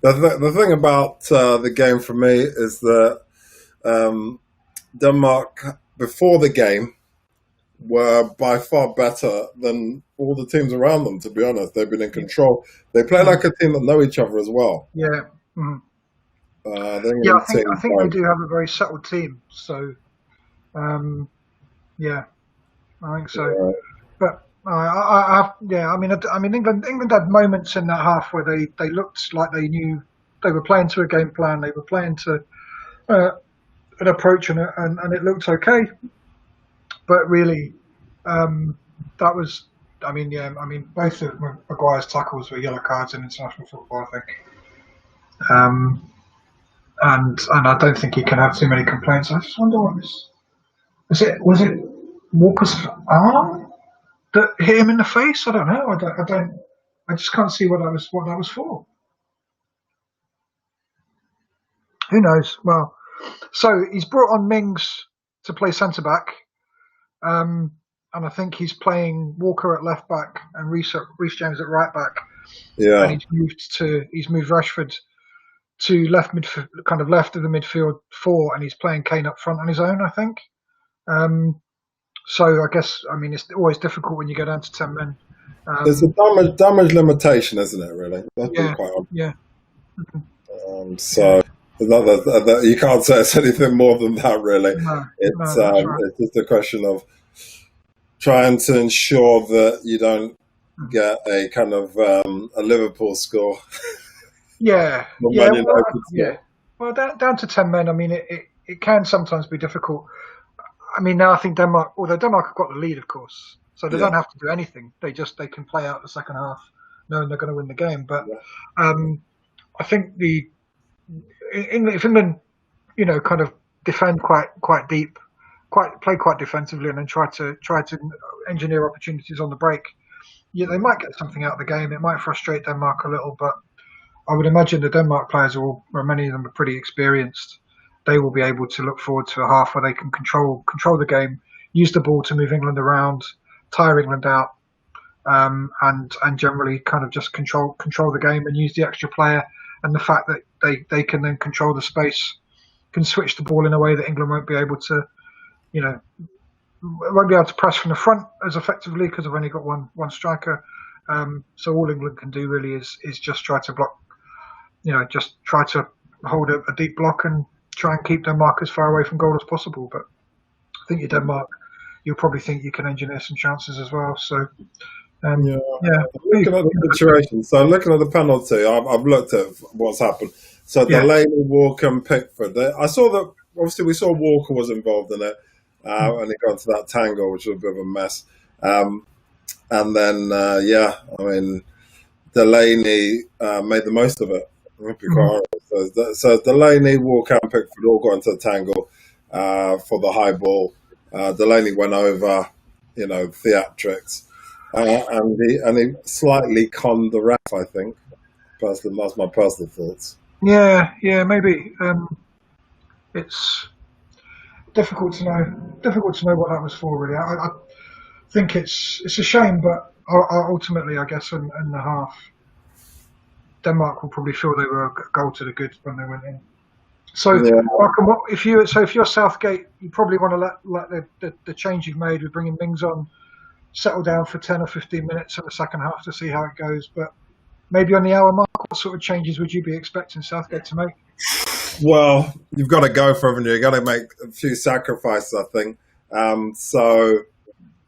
The thing about the game for me is that um, Denmark before the game were by far better than all the teams around them. To be honest, they've been in Yeah. control. They play Mm. like a team that know each other as well. Yeah. Mm. The Yeah, England team, I think they do have a very settled team. So um, yeah, I think so. uh, But yeah, I mean, England had moments in that half where they looked like they knew they were playing to a game plan. They were playing to uh, an approach, and it looked okay. But really, um, that was. I mean, yeah, I mean, both of Maguire's tackles were yellow cards in international football, I think. And I don't think he can have too many complaints. I just wonder what this was it Walker's arm that hit him in the face? I don't know. I just can't see what that was for. Who knows? Well, so he's brought on Mings to play centre back, um, and I think he's playing Walker at left back and Reece James at right back, and yeah. he's moved Rashford to kind of left of the midfield four, and he's playing Kane up front on his own. I think. Um, so I guess I mean it's always difficult when you go down to 10 men. There's a Um, damage limitation, isn't it? Really, let's be yeah, quite honest. yeah, So you can't say it's anything more than that. Really, no, no, that's right. it's just a question of trying to ensure that you don't get a kind of a Liverpool score, Yeah, or yeah, Man well, United yeah. score. Well, down to 10 men. I mean, it can sometimes be difficult. I mean, now I think although Denmark have got the lead, of course, so they Yeah, don't have to do anything. They can play out the second half, knowing they're going to win the game. But yeah, um, I think if England, kind of defend quite deep, play quite defensively, and then try to engineer opportunities on the break. Yeah, they might get something out of the game. It might frustrate Denmark a little, but I would imagine the Denmark players or many of them are pretty experienced. They will be able to look forward to a half where they can control the game, use the ball to move England around, tire England out, and generally kind of just control the game and use the extra player and the fact that they can then control the space, can switch the ball in a way that England won't be able to, you know, won't be able to press from the front as effectively because they've only got one striker. So all England can do really is just try to block, just try to hold a deep block and try and keep Denmark as far away from goal as possible. But I think your Denmark, you'll probably think you can engineer some chances as well. So yeah. yeah, Looking at the situation, so looking at the penalty, I've looked at what's happened. So yeah, Delaney, Walker, and Pickford. I saw that. Obviously, we saw Walker was involved in it, and he got into that tangle, which was a bit of a mess. Um, and then, yeah, I mean, Delaney made the most of it. I'll be quite honest. So Delaney, Walker, and Pickford all got into a tangle for the high ball. Delaney went over, theatrics, and he slightly conned the ref. I think. Personally, that's my personal thoughts. yeah, maybe. It's difficult to know what that was for. Really, I think it's a shame, but ultimately, I guess in the half, Denmark will probably feel they were a goal to the good when they went in. So, Yeah, Malcolm, if you're Southgate, you probably want to let the change you've made with bringing Mings on settle down for 10 or 15 minutes in the second half to see how it goes. But maybe on the hour mark, what sort of changes would you be expecting Southgate to make? well, you've got to go for it, haven't you? You've got to make a few sacrifices, I think. So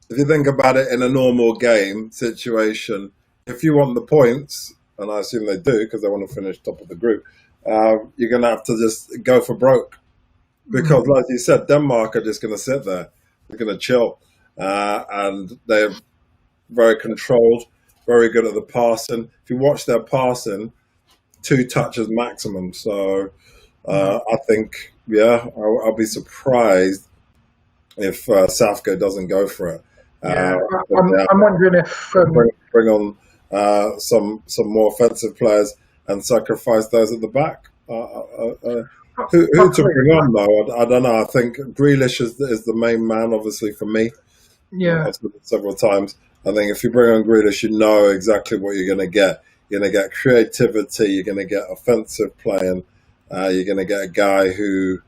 if you think about it in a normal game situation, if you want the points, and I assume they do because they want to finish top of the group, you're going to have to just go for broke. Because, like you said, Denmark are just going to sit there. They're going to chill. And they're very controlled, very good at the passing. If you watch their passing, 2 touches maximum. So I think, yeah, I'll be surprised if Southgate doesn't go for it. Yeah, But, yeah, I'm wondering if bring on some more offensive players and sacrifice those at the back. Who to possibly, bring on though? I don't know. I think Grealish is the main man, obviously for me. yeah, I've said it several times. I think if you bring on Grealish, you know exactly what you're going to get. You're going to get creativity. You're going to get offensive playing. You're going to get a guy who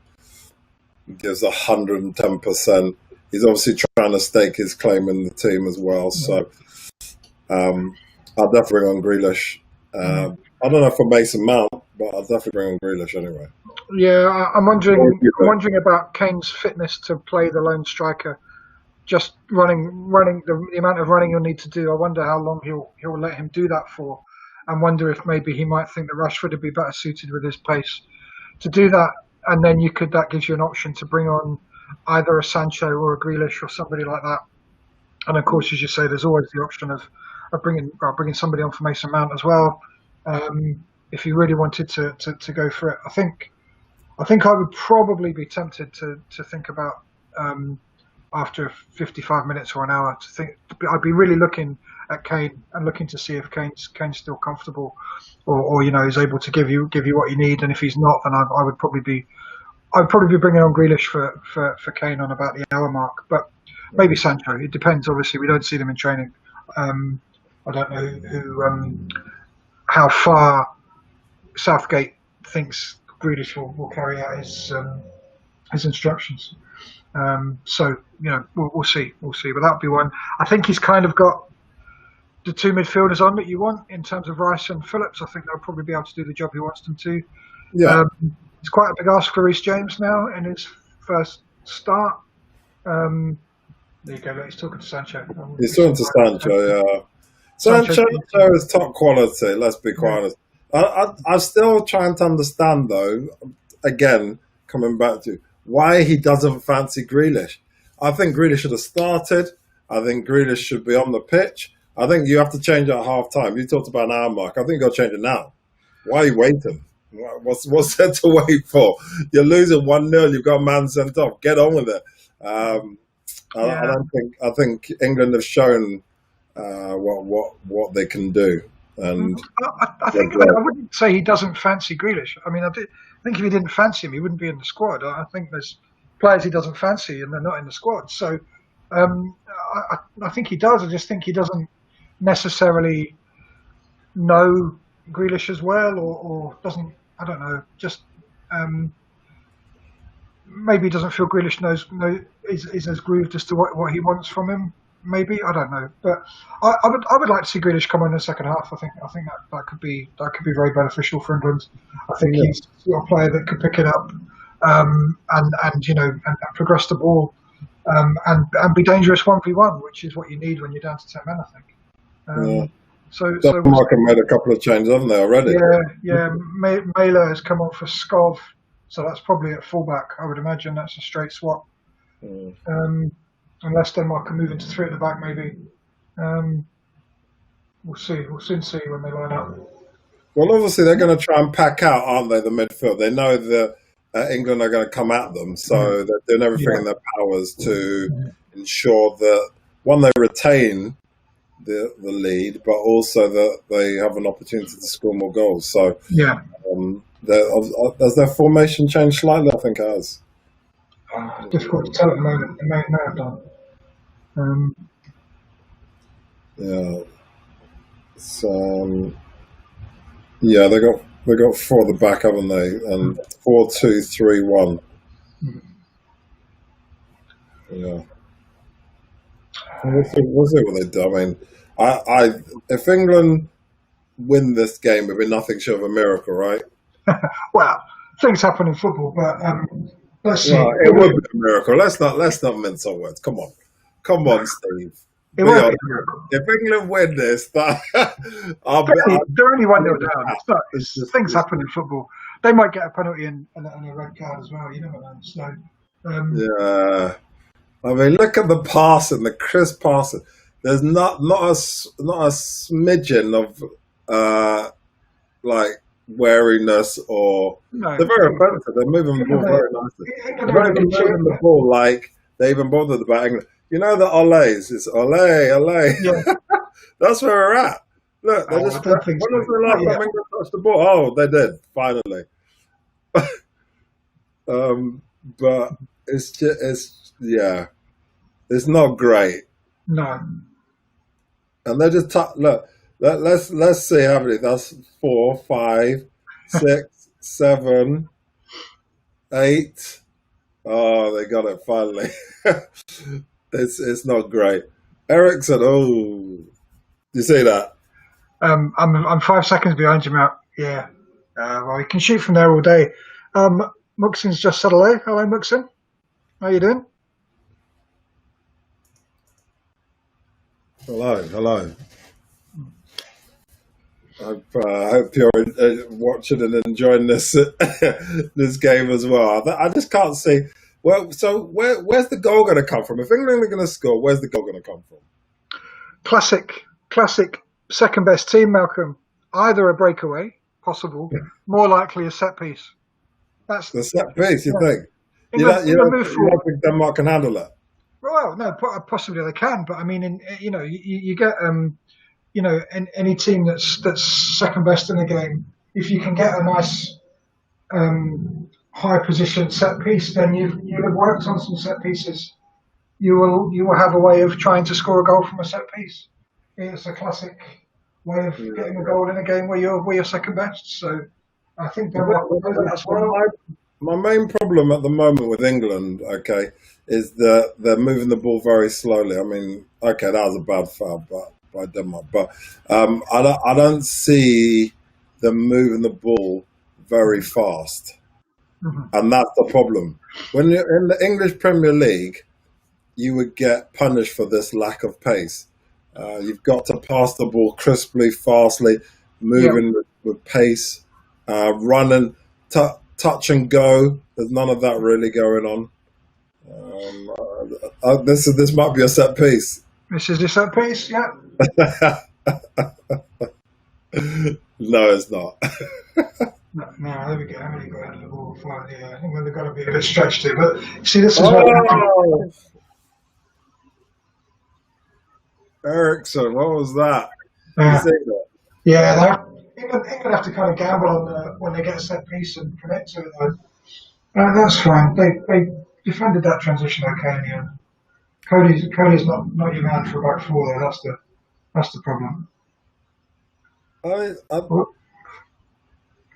gives 110%. He's obviously trying to stake his claim in the team as well. So I'll definitely bring on Grealish. I don't know for Mason Mount, but I'll definitely bring on Grealish anyway. Yeah, I'm wondering about Kane's fitness to play the lone striker. Just running the amount of running you'll need to do. I wonder how long he'll let him do that for, and wonder if maybe he might think that Rashford would be better suited with his pace to do that. And then that gives you an option to bring on either a Sancho or a Grealish or somebody like that. And of course, as you say, there's always the option of bringing somebody on for Mason Mount as well, if you really wanted to go for it. I think I would probably be tempted to think about after 55 minutes or an hour to think. I'd be really looking at Kane and looking to see if Kane's still comfortable, or is able to give you what you need. And if he's not, then I'd probably be bringing on Grealish for Kane on about the hour mark. But maybe Sancho. It depends. Obviously, we don't see them in training. I don't know how far Southgate thinks Grealish will carry out his instructions. So we'll see. But that'll be one. I think he's kind of got the two midfielders on that you want in terms of Rice and Phillips. I think they'll probably be able to do the job he wants them to. Yeah. It's quite a big ask for Reece James now in his first start. There you go. He's talking to Sancho. He's talking to Sancho. Yeah. Sancho is top quality. Let's be quite honest. I'm still trying to understand, though. Again, coming back to why he doesn't fancy Grealish. I think Grealish should have started. I think Grealish should be on the pitch. I think you have to change at half time. You talked about an hour mark. I think you've got to change it now. Why are you waiting? What's there to wait for? You're losing 1-0. You've got a man sent off. Get on with it. I think England have shown what they can do. And I wouldn't say he doesn't fancy Grealish. I mean, I think if he didn't fancy him, he wouldn't be in the squad. I think there's players he doesn't fancy and they're not in the squad. So I think he does. I just think he doesn't necessarily know Grealish as well, or doesn't. I don't know. Just maybe he doesn't feel Grealish is as grooved as to what he wants from him. Maybe, I don't know, but I would like to see Grealish come on in the second half. I think that could be very beneficial for England. I think he's the sort of player that could pick it up and progress the ball and be dangerous 1v1, which is what you need when you're down to 10 men. I think. So Denmark have made a couple of changes, haven't they, already? Yeah. Mailer has come on for Skov, so that's probably at fullback. I would imagine that's a straight swap. Unless Denmark can move into three at the back, maybe. We'll see. We'll soon see when they line up. Well, obviously they're going to try and pack out, aren't they, the midfield? They know that England are going to come at them, so they're doing everything in their powers to ensure that, one, they retain the lead, but also that they have an opportunity to score more goals. So, has their formation changed slightly? I think it has. Difficult to tell at the moment. They may have done. They got four at the back, haven't they? And 4-2-3-1. Yeah. We'll see what they do. I mean, if England win this game, it'll be nothing short of a miracle, right? Well, things happen in football, but let's see. Well, it would be a miracle. Let's not mince our words. Come on, Steve. It won't be a miracle. If England win this, they're only 1-0 down. It's things happen in football. They might get a penalty and a red card as well. You never know. So, yeah. I mean, look at the passing, the crisp passing. There's not a smidgen of wariness or they're very offensive. They're moving the ball very nicely. They're not even moving the ball like they even bothered about England. You know the Olays, it's Olay. Yeah. That's where we're at. Look, when was the last time England touched the ball? Oh, they did, finally. But it's not great. No. And they're just let's Let's see how many. That's 4, 5, 6, 7, 8. Oh, they got it finally. It's not great. Ericsson. Oh, you see that? I'm 5 seconds behind you, Matt. Yeah. Well, you can shoot from there all day. Muxin's just said hello. Hello, Muxin. How you doing? Hello. I hope you're watching and enjoying this this game as well. I just can't see. Well, so where's the goal going to come from? If England are going to score, where's the goal going to come from? Classic second best team, Malcolm. Either a breakaway, possible, more likely a set piece. That's the set piece, you think? England, You don't think Denmark can handle it? Well, no, possibly they can, but I mean, you get any team that's second best in the game. If you can get a nice high position set piece, then you've worked on some set pieces. You will have a way of trying to score a goal from a set piece. It's a classic way of getting a goal in a game where you're second best. So I think that's well. My main problem at the moment with England, okay, is that they're moving the ball very slowly. I mean, okay, that was a bad foul by Denmark, but I don't see them moving the ball very fast, and that's the problem. When you're in the English Premier League, you would get punished for this lack of pace. You've got to pass the ball crisply, fastly, moving with pace, running, touch and go. There's none of that really going on. This might be a set piece. This is a set piece, yeah. No, it's not. No, there we go. How many got out of the ball? Fine, yeah. I think they've got to be a bit stretched here. But see, this is what Ericsson, what was that? Yeah, England have to kind of gamble on when they get a set piece and commit to it. That's fine. They defended that transition okay in the end. Cody's not your man for a back four there. That's the problem.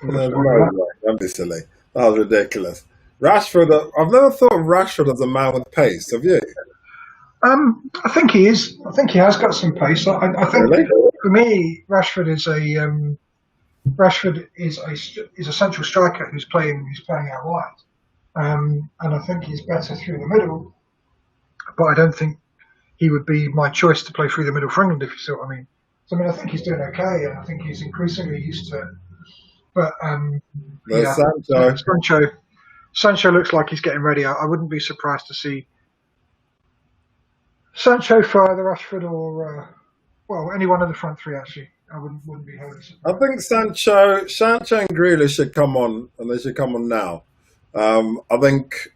Don't be silly. That was ridiculous. Rashford. I've never thought of Rashford as a man with pace. Have you? I think he is. I think he has got some pace. I think Really? for me, Rashford is a central striker who's playing out wide, and I think he's better through the middle. But I don't think he would be my choice to play through the middle for England, if you see what I mean. So I think he's doing okay, and I think he's increasingly used to it. But Sancho looks like he's getting ready. I wouldn't be surprised to see Sancho for either Rashford or any one of the front three. Actually, I wouldn't be wholly surprised. I think Sancho and Grealish should come on, and they should come on now. I think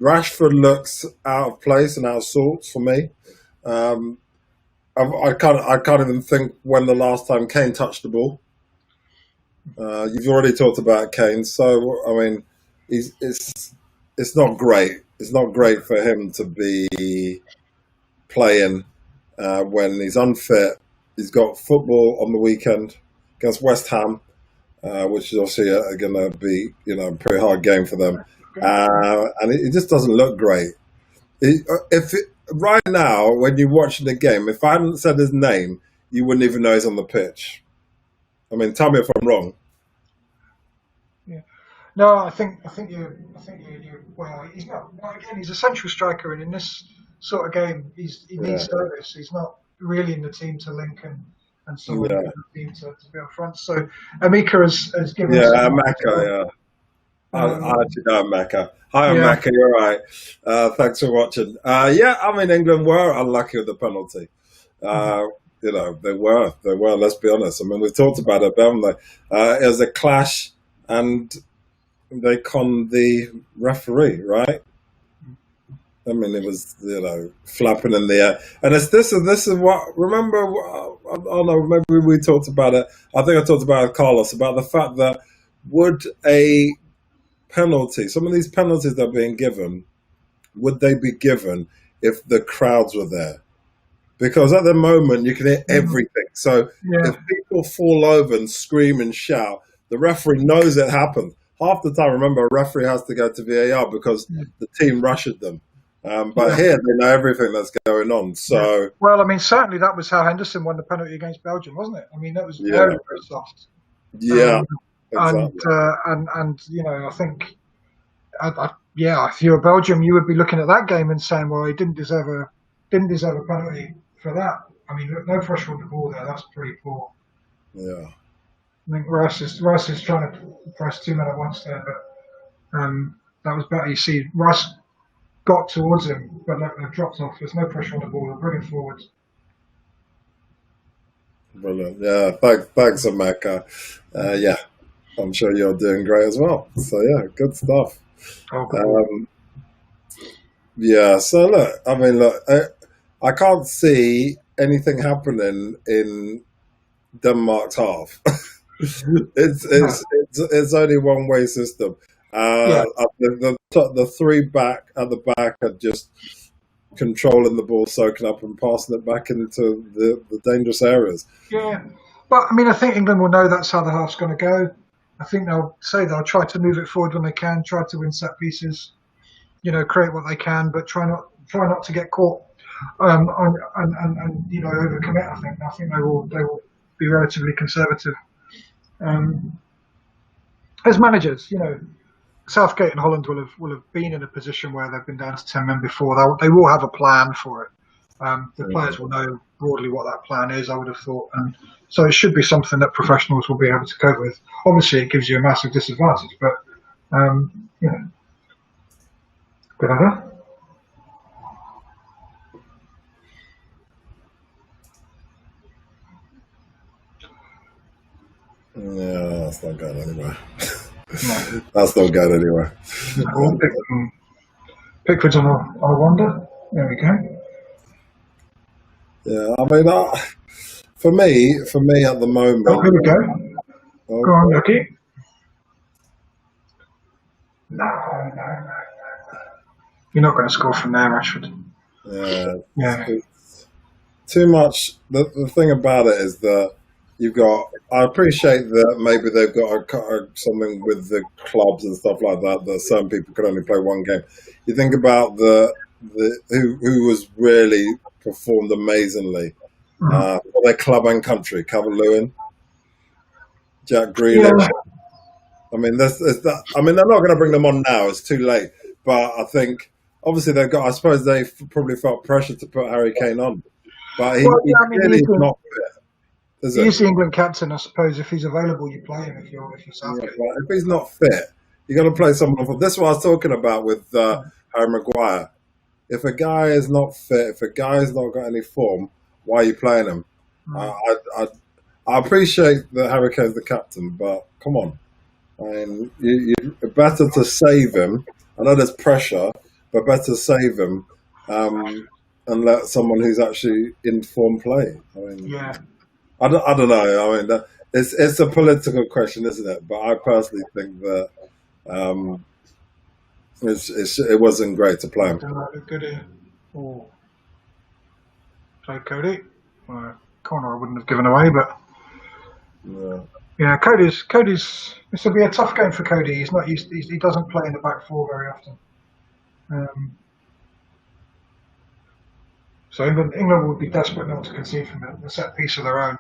Rashford looks out of place and out of sorts for me. I can't even think when the last time Kane touched the ball. You've already talked about Kane, so I mean, it's not great. It's not great for him to be playing when he's unfit. He's got football on the weekend against West Ham, which is obviously going to be a pretty hard game for them, and it just doesn't look great. Right now, when you're watching the game, if I hadn't said his name, you wouldn't even know he's on the pitch. I mean, tell me if I'm wrong. Yeah. No, I think you. Well, he's not. Again, he's a central striker, and in this sort of game, he needs service. He's not really in the team to link and someone in the team to be up front. So Amika has given. Yeah, Amaka. Yeah. I actually know Amaka. Hi, Amaka. You're right. Thanks for watching. I mean, England were unlucky with the penalty. They were. Let's be honest. I mean, we've talked about it, haven't they? It was a clash, and they conned the referee, right? I mean, it was flapping in the air, and this is what. Remember? I don't know. Maybe we talked about it. I think I talked about it with Carlos about the fact that would a penalty, some of these penalties that are being given, would they be given if the crowds were there? because at the moment you can hear everything. So Yeah. if people fall over and scream and shout, the referee knows it happened. Half the time, remember, a referee has to go to VAR because the team rushed them. But Yeah. here they know everything that's going on. So Well, I mean, certainly that was how Henderson won the penalty against Belgium, wasn't it? I mean, that was yeah, very, very soft. yeah, And exactly. you know, I think, yeah, if you're Belgium, you would be looking at that game and saying, well, he didn't deserve a penalty for that. I mean, no pressure on the ball there. That's pretty poor. Yeah. I think Rice is trying to press two men at once there, but that was better. You see, Rice got towards him, but they've dropped off. There's no pressure on the ball. They're bringing forward. Brilliant. Yeah, thanks, Emeka. Yeah, I'm sure you're doing great as well. So yeah, good stuff. Yeah. So look, I mean, look, I can't see anything happening in Denmark's half. It's only one way system. The three back at the back are just controlling the ball, soaking up, and passing it back into the dangerous areas. Yeah, but I mean, I think England will know that's how the half's going to go. I think they'll try to move it forward when they can, try to win set pieces, you know, create what they can, but try not to get caught and you know, overcommit. I think they will be relatively conservative. As managers, you know, Southgate and Holland will have been in a position where they've been down to 10 men before. They will have a plan for it. The players will know broadly what that plan is, I would have thought, and so it should be something that professionals will be able to cope with. Obviously, it gives you a massive disadvantage, but you know, good idea. Yeah, that's not going anywhere. That's not going anywhere. Pickford's on a wander. There we go. Yeah, I mean, for me at the moment. Oh, here we go. Go on, Lucky. No. You're not going to score from there, Rashford. Yeah. It's too much. The thing about it is that you've got. I appreciate that maybe they've got something with the clubs and stuff like that. That some people can only play one game. You think about the who was really performed amazingly for their club and country. Calvert-Lewin, Jack Grealish. Yeah. I mean, I mean, they're not going to bring them on now. It's too late. But I think obviously they've got. I suppose they probably felt pressure to put Harry Kane on, but he really is not fit. He's the England captain, I suppose. If he's available, you play him. If you're Southgate. Yeah, if he's not fit, you got to play someone. This is what I was talking about with Harry Maguire. If a guy is not fit, if a guy's not got any form, why are you playing him? I appreciate that Harry Kane's the captain, but come on. I mean, you're better to save him. I know there's pressure, but better save him and let someone who's actually in form play. I mean, I don't know. I mean, it's a political question, isn't it? But I personally think that it wasn't great to play him. Play Cody. Corner I wouldn't have given away, but yeah, Cody's. This will be a tough game for Cody. He's not used. He doesn't play in the back four very often. So England would be desperate not to concede from the set piece of their own.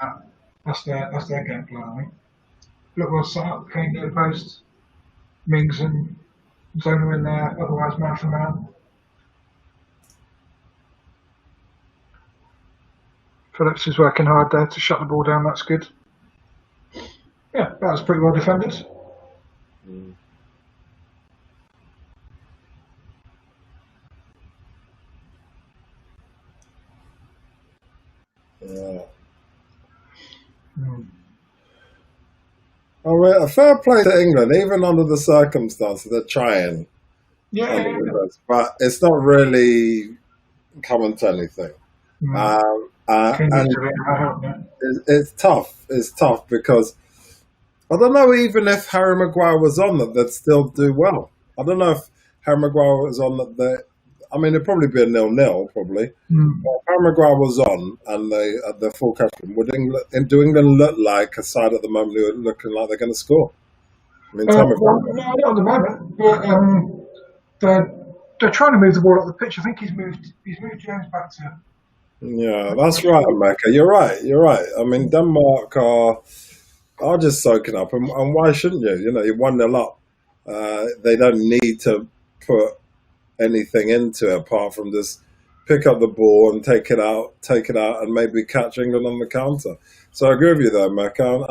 That's their game plan, I think. Look well set up. Kane near post. Mings and Zona in there. Otherwise, man for man. Phillips is working hard there to shut the ball down. That's good. Yeah, that was pretty well defended. Yeah. All right, a fair play to England, even under the circumstances. They're trying. Yeah. But it's not really coming to anything. And it's tough. It's tough because I don't know even if Harry Maguire was on that they'd still do well. I don't know if Harry Maguire was on that. I mean, it'd probably be a 0-0, probably. Mm. But if Harry Maguire was on and they had their full captain, do England look like a side at the moment who are looking like they're going to score? I mean, tell me Well, about no, not at the moment, but they're trying to move the ball up the pitch. I think he's moved James back to. Yeah, that's right, Mecca. You're right. You're right. I mean, Denmark are just soaking up, and why shouldn't you? You know, you're 1-0 up. They don't need to put anything into it apart from just pick up the ball and take it out, and maybe catch England on the counter. So I agree with you there, Mecca.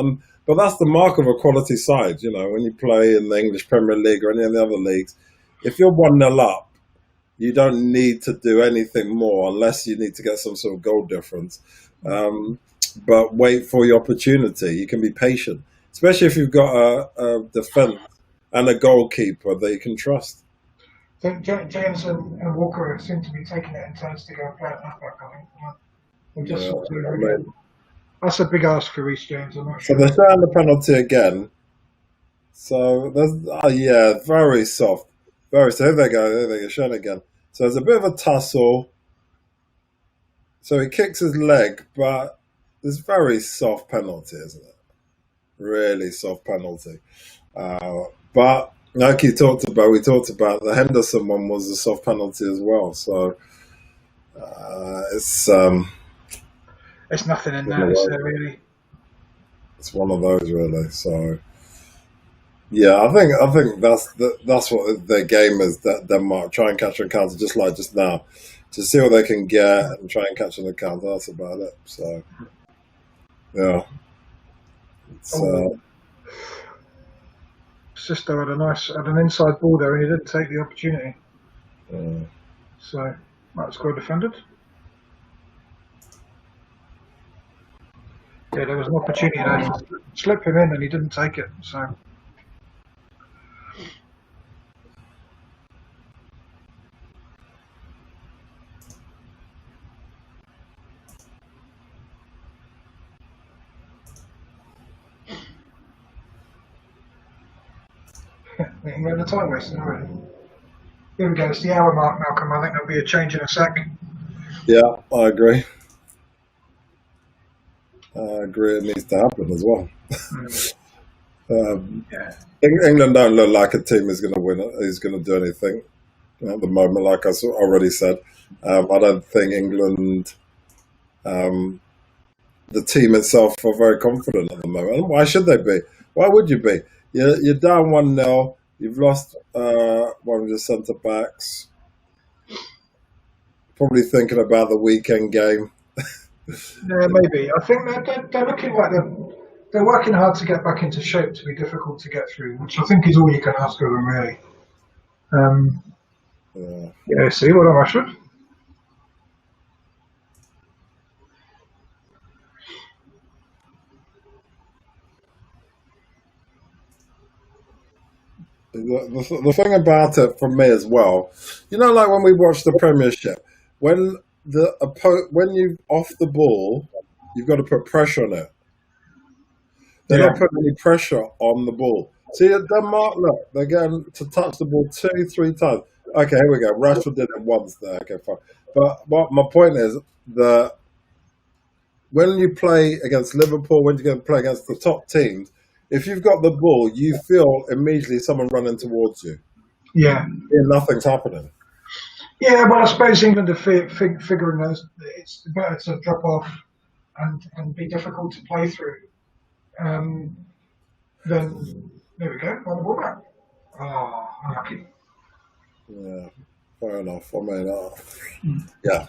But that's the mark of a quality side. You know, when you play in the English Premier League or any of the other leagues, if you're 1-0 up, you don't need to do anything more unless you need to get some sort of goal difference. But wait for your opportunity. You can be patient, especially if you've got a defence and a goalkeeper that you can trust. I think James and Walker seem to be taking it in turns to go and play at halfback. I think. Yeah, I mean, That's a big ask for Reece James. I'm not so sure. they're showing the penalty again. So there's very soft, very. So here they go, showing it again. So there's a bit of a tussle. So he kicks his leg, but it's very soft penalty, isn't it? Really soft penalty. But like we talked about the Henderson one was a soft penalty as well. So it's It's nothing in there, is there really? it's one of those really. So yeah, I think that's what their game is. That Denmark try and catch on counter just like just now, to see what they can get and try and catch on the counter. That's about it. So yeah, Sisto had an inside ball there and he didn't take the opportunity. So that's well defended. Yeah, there was an opportunity there to slip him in and he didn't take it. So we're in the time wasting already. Here we go, it's the hour mark, Malcolm. I think there'll be a change in a sec. yeah, I agree. It needs to happen as well. Yeah. England don't look like a team who's going to win. Who's going to do anything at the moment? Like I already said, I don't think England, the team itself, are very confident at the moment. And why should they be? Why would you be? You're down 1-0. You've lost one of your centre backs. Probably thinking about the weekend game. Yeah, maybe. I think they're looking like they're working hard to get back into shape to be difficult to get through, which I think is all you can ask of them, really. Yeah, see what am I should? The thing about it for me as well, you know, like when we watch the Premiership, when when you off the ball, you've got to put pressure on it. They're not putting any pressure on the ball. See, at Denmark, look, they're getting to touch the ball 2-3 times. Okay, here we go. Rashford did it once there. Okay, fine. But what my point is that when you play against Liverpool, when you play against the top teams, if you've got the ball, you feel immediately someone running towards you. Yeah. And nothing's happening. Yeah, well, I suppose England are figuring those. It's better to drop off and be difficult to play through. Then there we go, on the ball back. Oh, unlucky. Yeah, fair enough. I mean, yeah.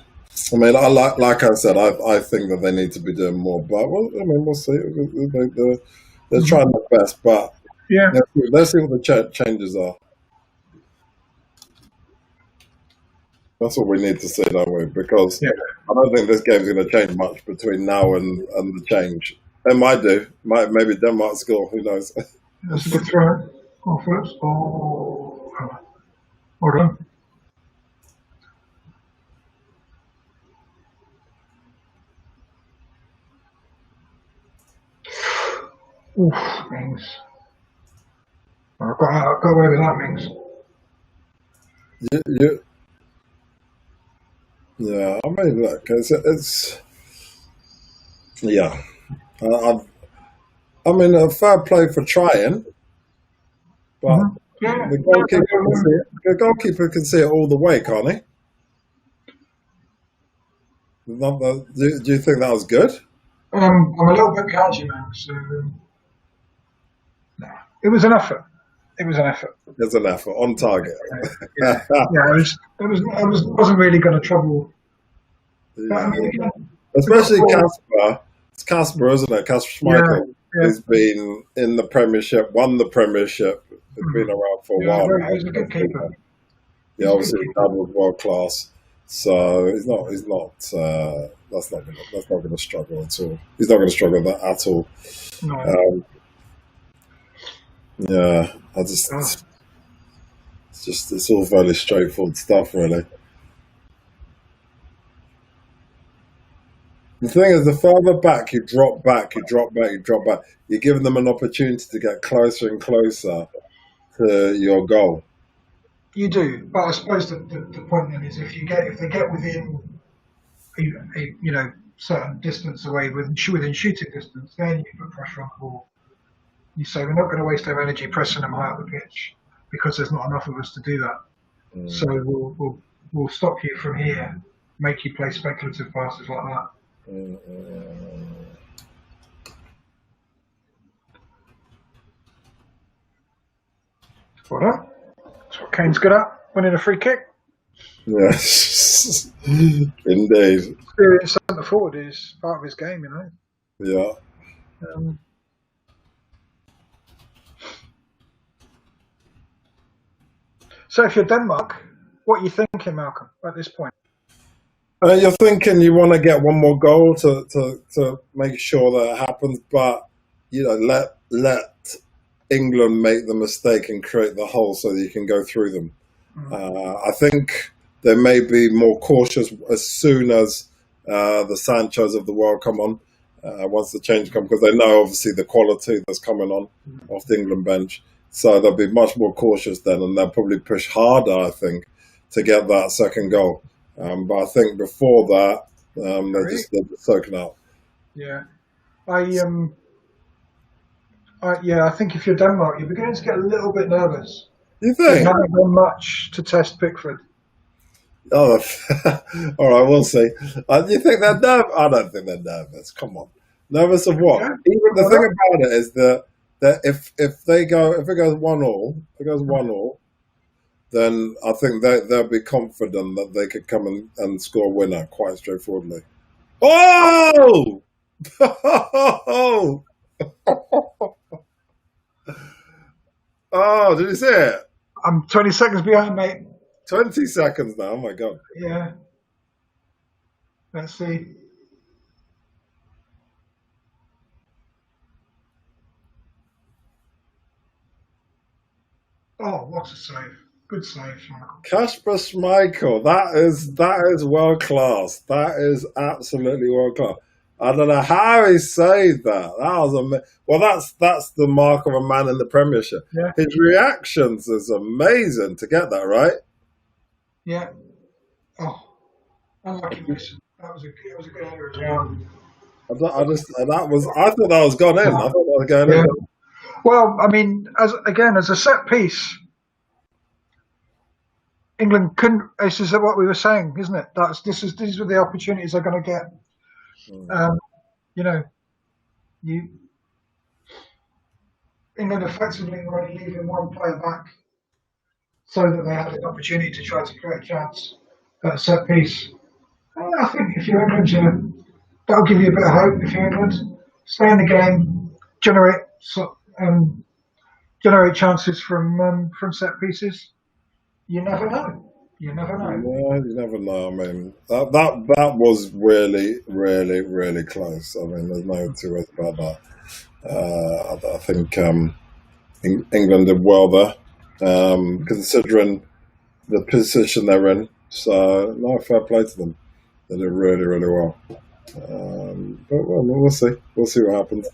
I mean, like I said, I think that they need to be doing more. But well, I mean, we'll see. They're trying their best, but yeah, let's see what the changes are. That's what we need to see, don't we? Because I don't think this game's going to change much between now and the change. It might do. Maybe Denmark score. Who knows? That's a good throw. Go first. Oh, well done. Oof, Mings. I've got away with that, Mings. Yeah, I mean, look, it's yeah. I, I, I mean, a fair play for trying, but Hmm. Yeah, the no, goalkeeper can see it. The goalkeeper can see it all the way, can't he? Do you think that was good? I'm a little bit behind you, man. So no, it was an effort. It was an effort. There's an effort on target. Yeah, yeah. Wasn't really going to trouble. But I Yeah, mean, again, we got especially four. Casper. It's Casper, isn't it? Casper Yeah, Schmeichel, yeah. who's been in the Premiership, won the Premiership, has been Mm. around for a He was a while very, now. he was a good keeper. He He's a good obviously keeper. doubled world class, so he's not. He's not. That's not going to struggle at all. He's not going to struggle that at all. No. Um, yeah, Oh, it's all fairly straightforward stuff, really. The thing is, the further back you drop back, you drop back, you drop back, you're giving them an opportunity to get closer and closer to your goal. you do, but I suppose the point then is if they get within a certain distance away within shooting distance, then you put pressure on the ball. You say we're not going to waste our energy pressing them high up the pitch because there's not enough of us to do that. So Mm, we'll stop you from here, make you play speculative passes like that. mm, mm. Well, that's what Kane's good at, winning a free kick. Yes, indeed. Experienced centre forward is part of his game, Yeah. Um, so if you're Denmark, what are you thinking, Malcolm, at this point? You're thinking you want to get one more goal to make sure that it happens, but let England make the mistake and create the hole so that you can go through them. Mm. I think they may be more cautious as soon as the Sanchos of the world come on, once the change comes, because they know obviously the quality that's coming on off the England bench. So they'll be much more cautious then, and they'll probably push harder, I think, to get that second goal. But I think before that, Really? they're just soaking out. Yeah. I I think if you're Denmark, you're beginning to get a little bit nervous. You They've think? not done much to test Pickford. Oh, all right, we'll see. You think they're nervous? I don't think they're nervous. Come on, nervous of what? Yeah. Even the Why thing not? about it is that if it goes 1-1, if it goes 1-1, then I think they'll be confident that they could come and score a winner quite straightforwardly. Oh! Oh, did you see it? I'm 20 seconds behind, mate. 20 seconds now. Oh my god. Yeah. Let's see. Oh, what a save. Good save, Michael. Kasper Schmeichel, that is world class. That is absolutely world class. I don't know how he saved that. That was well. That's the mark of a man in the Premiership. Yeah. His reactions is amazing to get that right. Yeah. Oh, unlucky miss. That was a good header as well. I thought that was gone in. I thought that was going Yeah. in. Well, I mean, as a set piece, England couldn't. This is what we were saying, isn't it? These were the opportunities they're going to get. Um, you know, you England effectively already leaving one player back so that they had an opportunity to try to create a chance at a set piece. I think if you're England, that'll give you a bit of hope. If you're England, stay in the game, generate chances from set pieces. You never know. You never know. Yeah, you never know. I mean, that was really, really, really close. I mean, there's no two ways about that. I think England did well there, considering the position they're in. So, no, fair play to them. They did really, really well. But well, we'll see. We'll see what happens.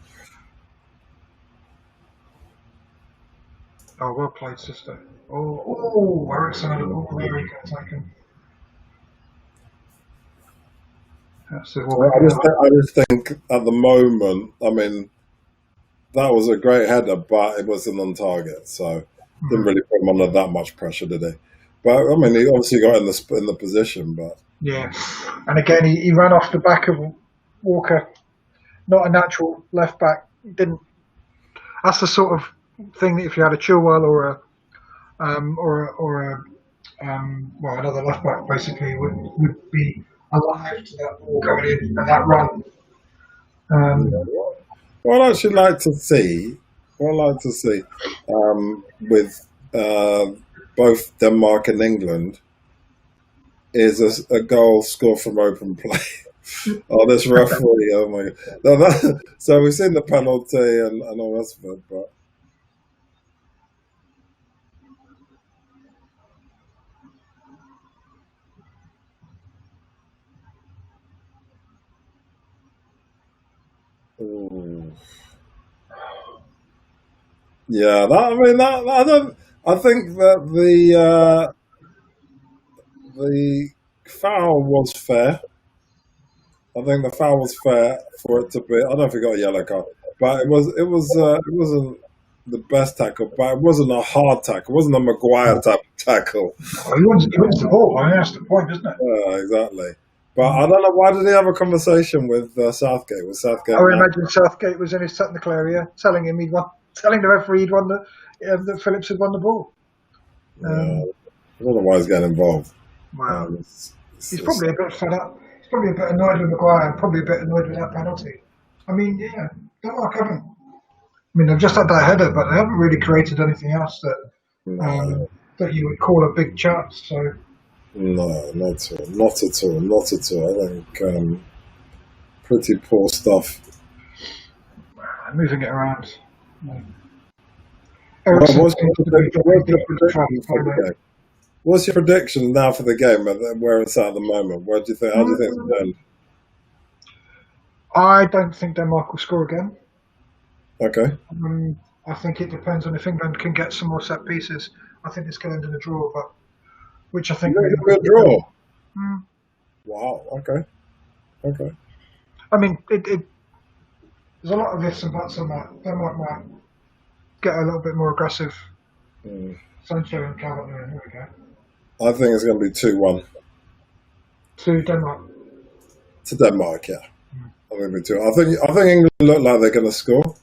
Oh, well played, sister. Oh, Ericsson had a ball there. He could have taken. That's it. I just think at the moment, I mean, that was a great header, but it wasn't on target, so didn't really put him under that much pressure, did he? But I mean, he obviously got in the position, but Yeah, and again, he ran off the back of Walker, not a natural left back. Didn't. That's the sort of thing that if you had a Chilwell well, another left back basically would be alive to that ball coming in and that run. what I'd actually like to see, with both Denmark and England is a goal scored from open play. Oh, this referee! Oh my god! No, so we've seen the penalty and all the rest of it, but ooh. Yeah, I don't. I think that the foul was fair. I think the foul was fair for it to be. I don't know if he got a yellow card, but it wasn't the best tackle, but it wasn't a hard tackle. It wasn't a Maguire type of tackle. Oh, he wins the ball. I mean, that's the point, isn't it? Yeah, exactly. But I don't know, why did he have a conversation with Southgate? Was Southgate? I would imagine Southgate was in his technical area, telling the referee he'd won that Phillips had won the ball. I don't know why he's getting involved. Wow. He's probably a bit fed up. He's probably a bit annoyed with Maguire and probably a bit annoyed with that penalty. I mean, yeah, Denmark haven't. I mean, they've just had that header, but they haven't really created anything else that you would call a big chance. So. No, not at all. Not at all. Not at all. I think pretty poor stuff. Moving it around. What's your prediction now for the game? Where it's at the moment? Where do you think? How do you think it's going? I don't think Denmark will score again. Okay. I think it depends on if England can get some more set pieces. I think this could end in a draw, but which I think it'll be a draw. Wow. Okay. Okay. I mean, there's a lot of ifs and buts on that. Denmark might get a little bit more aggressive. Sancho and Calvert-Lewin. Here we go. I think it's going to be 2-1 to Denmark. To Denmark, yeah. I think I think England look like they're going to score,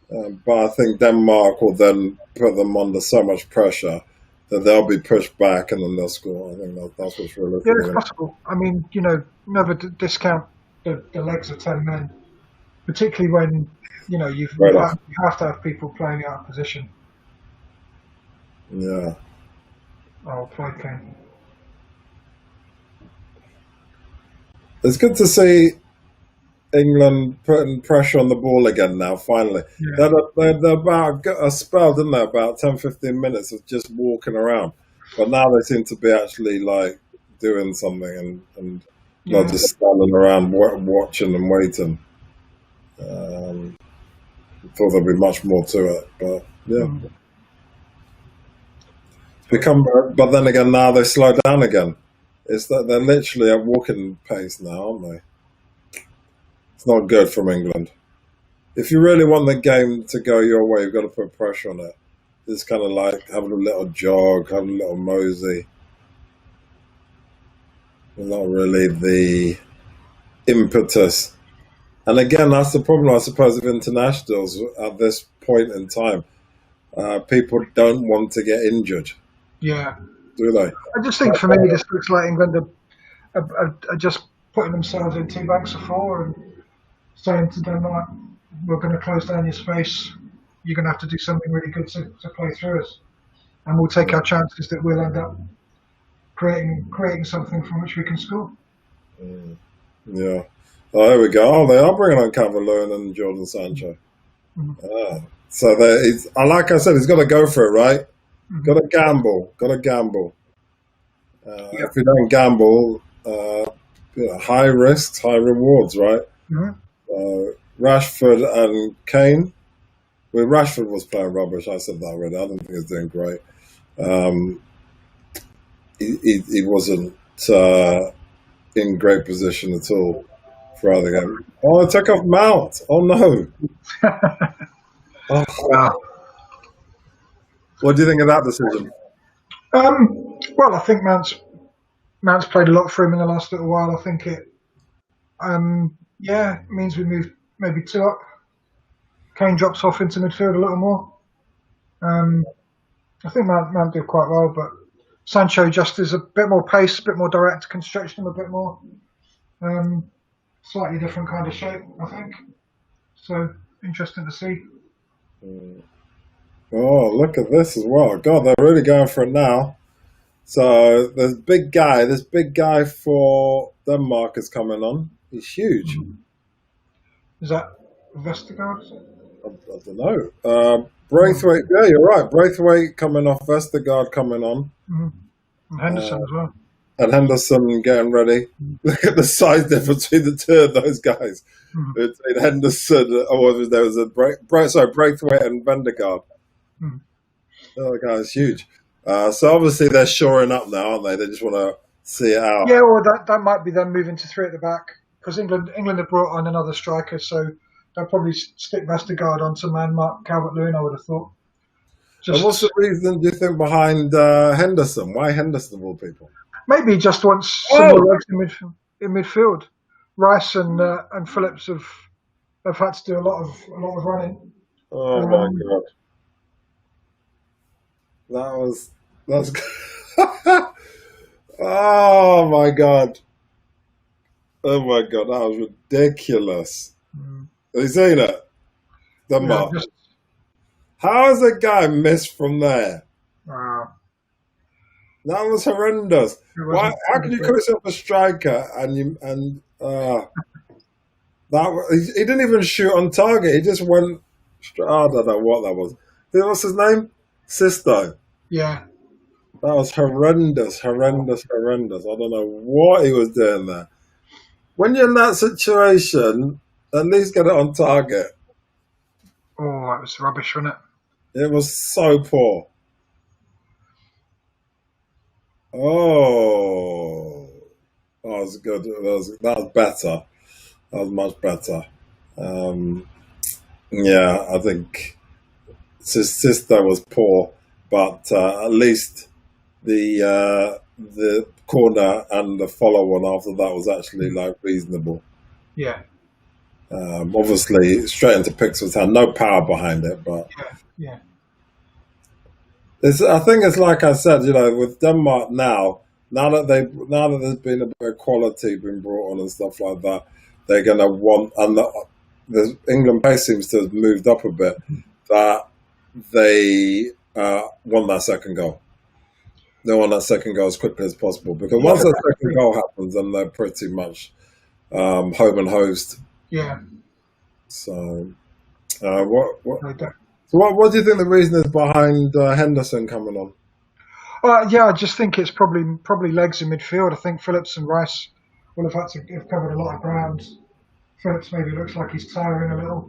but I think Denmark will then put them under so much pressure that they'll be pushed back and then they'll score. I think that's what's realistic. Yeah, it's possible. I mean, never discount the legs of 10 men, particularly when you have to have people playing out of position. Yeah. Oh, play Kane. It's good to see England putting pressure on the ball again now, finally. Yeah. They're about a spell, didn't they? About 10, 15 minutes of just walking around. But now they seem to be actually like doing something and not just standing around watching and waiting. I thought there'd be much more to it, but yeah. But then again, now they slow down again. It's that they're literally at walking pace now, aren't they? It's not good from England. If you really want the game to go your way, you've got to put pressure on it. It's kind of like having a little jog, having a little mosey. It's not really the impetus. And again, that's the problem, I suppose, of internationals at this point in time. People don't want to get injured. Yeah. Do they? I just think for me, this looks like England are just putting themselves in 2 banks of 4 and saying to Denmark, we're going to close down your space. You're going to have to do something really good to play through us. And we'll take our chances that we'll end up creating something from which we can score. Yeah. Oh, there we go. Oh, they are bringing on Calvert-Lewin and Jordan Sancho. So like I said, he's got to go for it, right? Got to gamble. If you don't gamble, high risks, high rewards, right? Rashford and Kane. Well, Rashford was playing rubbish. I said that already. I don't think he's doing great. He wasn't in great position at all. throughout the game. Oh, I took off Mount. Oh no. Oh, Yeah. what do you think of that decision? Well, I think Mount's played a lot for him in the last little while. I think it, means we move maybe two up. Kane drops off into midfield a little more. I think Mount did quite well, but Sancho just is a bit more pace, a bit more direct, can stretch them a bit more. Slightly different kind of shape, I think. So interesting to see. Oh, look at this as well. God, they're really going for it now. So this big guy for Denmark is coming on. He's huge. Is that Vestergaard? I don't know. Braithwaite, yeah, you're right. Braithwaite coming off, Vestergaard coming on. And Henderson as well. And Henderson getting ready. Look at the size difference between the two of those guys. Between Henderson, there was a Braithwaite and Vendegaard. Oh, the guy's huge. So obviously they're shoring up now, aren't they? They just want to see it out. Yeah, or that might be them moving to three at the back, because England have brought on another striker, so they'll probably stick Vestergaard onto man-mark Calvert-Lewin, I would have thought. And what's the reason, do you think, behind Henderson? Why Henderson of all people? Maybe he just wants some more legs in midfield. Rice and Phillips have had to do a lot of running. Oh my God. That's oh my God. Oh my God, that was ridiculous. Have you seen it? Denmark. How has a guy missed from there? Wow. That was horrendous. Why? How can you call yourself a striker he didn't even shoot on target. He just went. I don't know what that was. What's his name? Sisto. Yeah. That was horrendous. I don't know what he was doing there. When you're in that situation, at least get it on target. Oh, that was rubbish, wasn't it? It was so poor. Oh, that was good. That was better. That was much better. Yeah, I think Sisto was poor, but at least the corner and the follow one after that was actually like reasonable. Yeah. Obviously, straight into Pixel's hand, no power behind it, but yeah. I think it's like I said, with Denmark now that there's been a bit of quality being brought on and stuff like that, they're going to want, and the England pace seems to have moved up a bit, that they want that second goal. They want that second goal as quickly as possible, because once that second goal happens, then they're pretty much home and hosed. Yeah. So, what do you think the reason is behind Henderson coming on? I just think it's probably legs in midfield. I think Phillips and Rice will have had to have covered a lot of ground. Phillips maybe looks like he's tiring a little.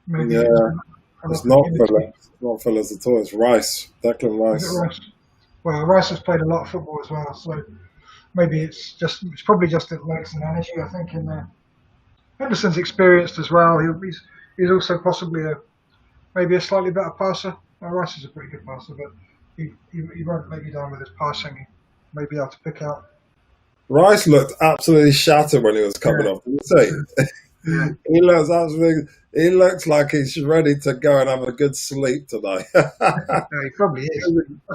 Maybe it's not Phillips. It's not Phillips at all. It's Rice. Declan Rice. Rice. Well, Rice has played a lot of football as well, so maybe it's probably just legs and energy. I think in there. Henderson's experienced as well. He's also possibly maybe a slightly better passer. Rice is a pretty good passer, but he won't let you down with his passing. He may be able to pick out. Rice looked absolutely shattered when he was coming off. Didn't you see? He looks like he's ready to go and have a good sleep tonight. He probably is.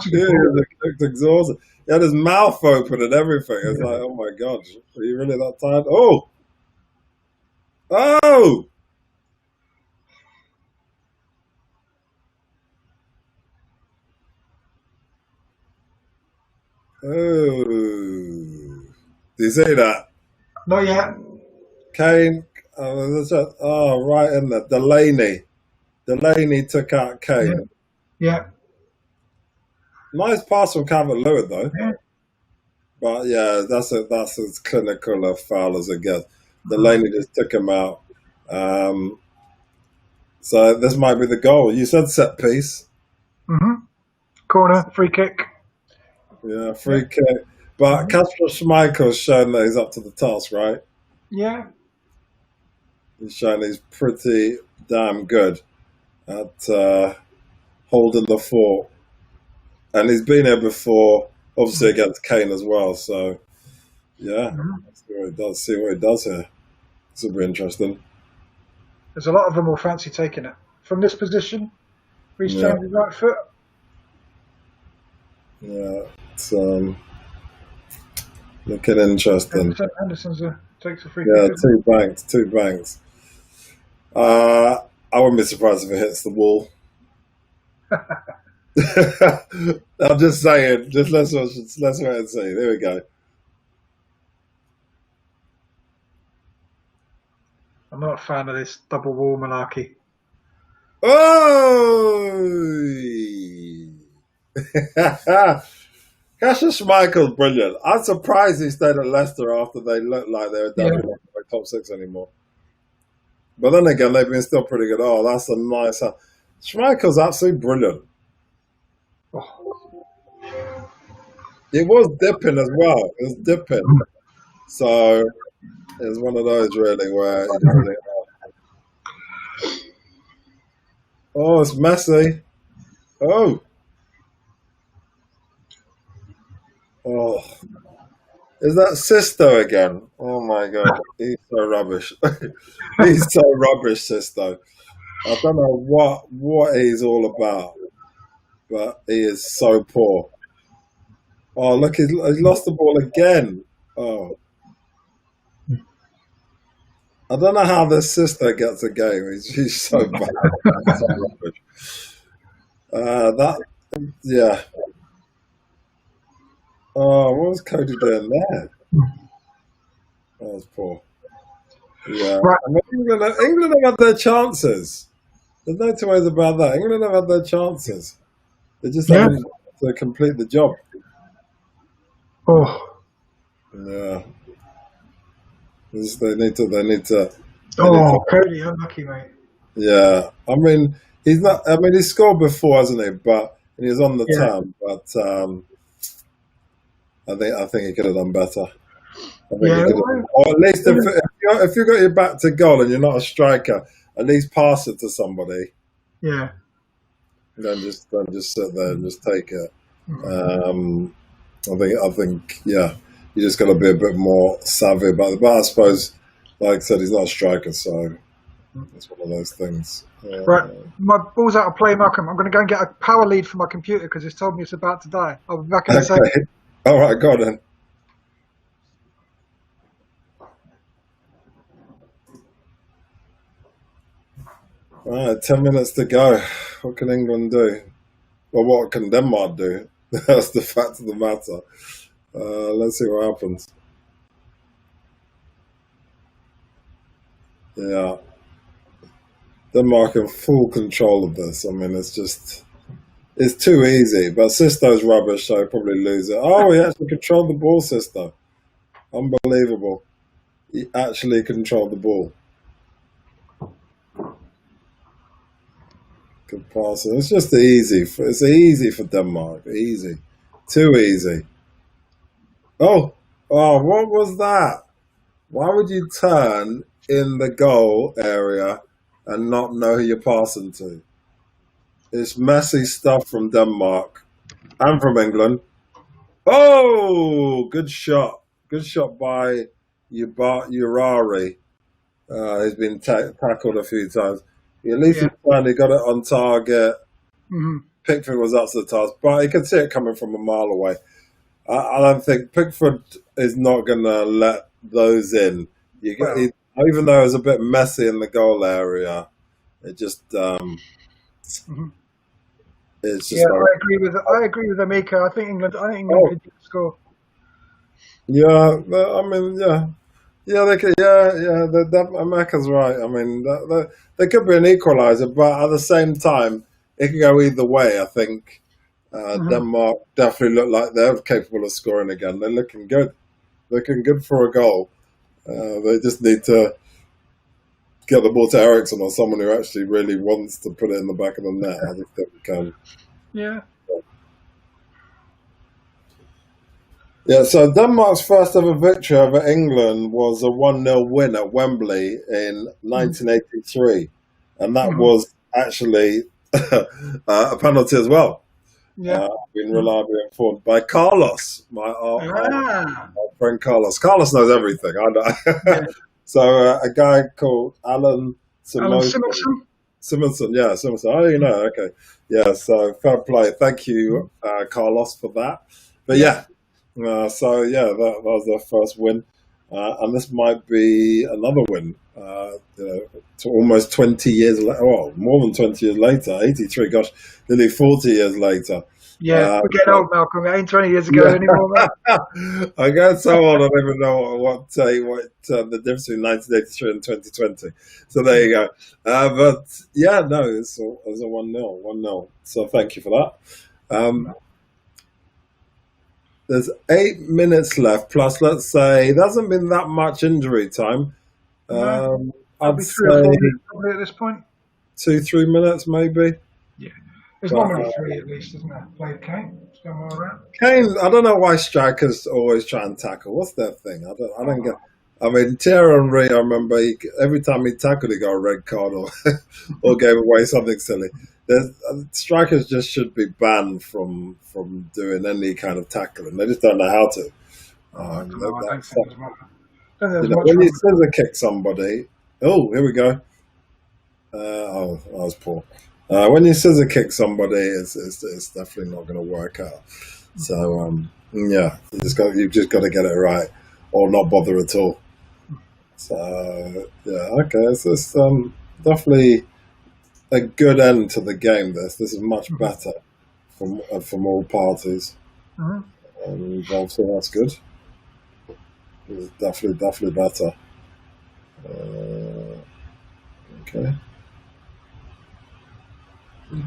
He looked exhausted. He had his mouth open and everything. It's like, oh my God, are you really that tired? Oh! Oh! Do you see that? Not yet. Kane, right in there. Delaney took out Kane. Yeah. Nice pass from Calvert-Lewin though. Yeah. But yeah, that's as clinical a foul as it gets. Delaney just took him out. So this might be the goal. You said set piece. Corner, free kick. Yeah, free kick. But Kasper Schmeichel's shown that he's up to the task, right? Yeah. He's shown he's pretty damn good at holding the fort, and he's been here before, obviously against Kane as well. So yeah, Mhm. let's see what he does. See what he does here. This will be interesting. There's a lot of them will fancy taking it from this position. Reece Yeah, James' right foot. yeah. It's looking interesting. Henderson's takes a free kick. Yeah, two banks, two banks. I wouldn't be surprised if it hits the wall. I'm just saying. Just let's wait and see. There we go. I'm not a fan of this double wall malarkey. Oh! Cassius Schmeichel's brilliant. I'm surprised he stayed at Leicester after they looked like they were Yeah. definitely not like top six anymore. But then again, they've been still pretty good. Oh, that's a nice. Schmeichel's absolutely brilliant. Oh. It was dipping as well. It was dipping. So it was one of those really where you just think, oh, it's messy. Oh. Oh. Is that Sisto again? Oh my god. He's so rubbish. He's so rubbish, Sisto. I don't know what he's all about, but he is so poor. Oh, look, he's lost the ball again. Oh. I don't know how this sister gets a game. He's so bad. So rubbish. That, yeah. Oh, what was Cody doing there? That was poor. Yeah. Right. I mean, England have had their chances. There's no two ways about that. England have had their chances. They just Yeah. haven't to complete the job. Oh. Yeah. They need to. Oh, Cody, unlucky, mate. Yeah. I mean, he's not. I mean, he scored before, hasn't he? But and he was on the Yeah. turn. But I think he could have done better. I think Yeah. he could have, or at least if you got your back to goal and you're not a striker, at least pass it to somebody. Yeah. Don't just sit there and just take it. I think, yeah, you just got to be a bit more savvy about it. But I suppose, like I said, he's not a striker, so it's one of those things. Right. My ball's out of play, Malcolm. I'm going to go and get a power lead for my computer because it's told me it's about to die. I'll be back in a second. Okay. All right, go on then. All right, 10 minutes to go. What can England do? Well, what can Denmark do? That's the fact of the matter. Let's see what happens. Yeah. Denmark in full control of this. I mean, it's too easy. But Sisto's rubbish, so he'll probably lose it. Oh, he actually controlled the ball, Sisto. Unbelievable. He actually controlled the ball. Good passing. It's just easy. It's easy for Denmark. Easy. Too easy. Oh, what was that? Why would you turn in the goal area and not know who you're passing to? It's messy stuff from Denmark and from England. Oh, good shot. Good shot by Urari. He's been tackled a few times. At least he finally got it on target. Mm-hmm. Pickford was up to the task, but he could see it coming from a mile away. I don't think Pickford is not going to let those in. Even though it was a bit messy in the goal area, it just it's just. Yeah, I agree with Amika. I think England could score. Yeah, I mean, yeah, they could. Yeah. Amika's right. I mean, there could be an equaliser, but at the same time, it could go either way. I think. Denmark definitely look like they're capable of scoring again. They're looking good. Looking good for a goal. They just need to get the ball to Ericsson or someone who actually really wants to put it in the back of the net. I think they can. Yeah. Yeah, so Denmark's first ever victory over England was a 1-0 win at Wembley in Mm. 1983. And that Mhm. was actually a penalty as well. Yeah. Been Mhm. reliably informed by Carlos, Ah, our friend Carlos. Carlos knows everything. I know. yeah. So a guy called Alan Alan Simoson. Simonson. Simonson, yeah, Simonson. Oh, you know, okay. Yeah, so fair play. Thank you, Carlos, for that. But Yeah. yeah, so yeah, that was their first win. And this might be another win, to almost 20 years later, well, more than 20 years later, 83, gosh, nearly 40 years later. Yeah. We're getting So old, Malcolm. It ain't 20 years ago yeah, anymore, mate. I got so old I don't even know what the difference between 1983 and 2020. So there you go. But yeah, no, it's a 1-0, 1-0. So thank you for that. There's 8 minutes left. Plus, let's say there hasn't been that much injury time. No, I'd probably 3 or 4 minutes say probably at this point. 2, 3 minutes maybe. Yeah. There's But normally three at least, isn't there? Played Kane. It's going all around. Kane, I don't know why strikers always try and tackle. What's their thing? I don't get. I mean, Thierry Henry, I remember every time he tackled, he got a red card or or gave away something silly. Strikers just should be banned from doing any kind of tackling. They just don't know how to. I don't know. I don't That's think there's much. I don't think you there's know, much when you wrong. scissor kick somebody. Oh, here we go. Oh, that was poor. When you scissor kick somebody, it's definitely not going to work out. So yeah, you've just got to get it right, or not bother at all. So yeah, okay, it's definitely a good end to the game. This is much better from all parties Mhm. involved. So that's good. It's definitely better. Okay,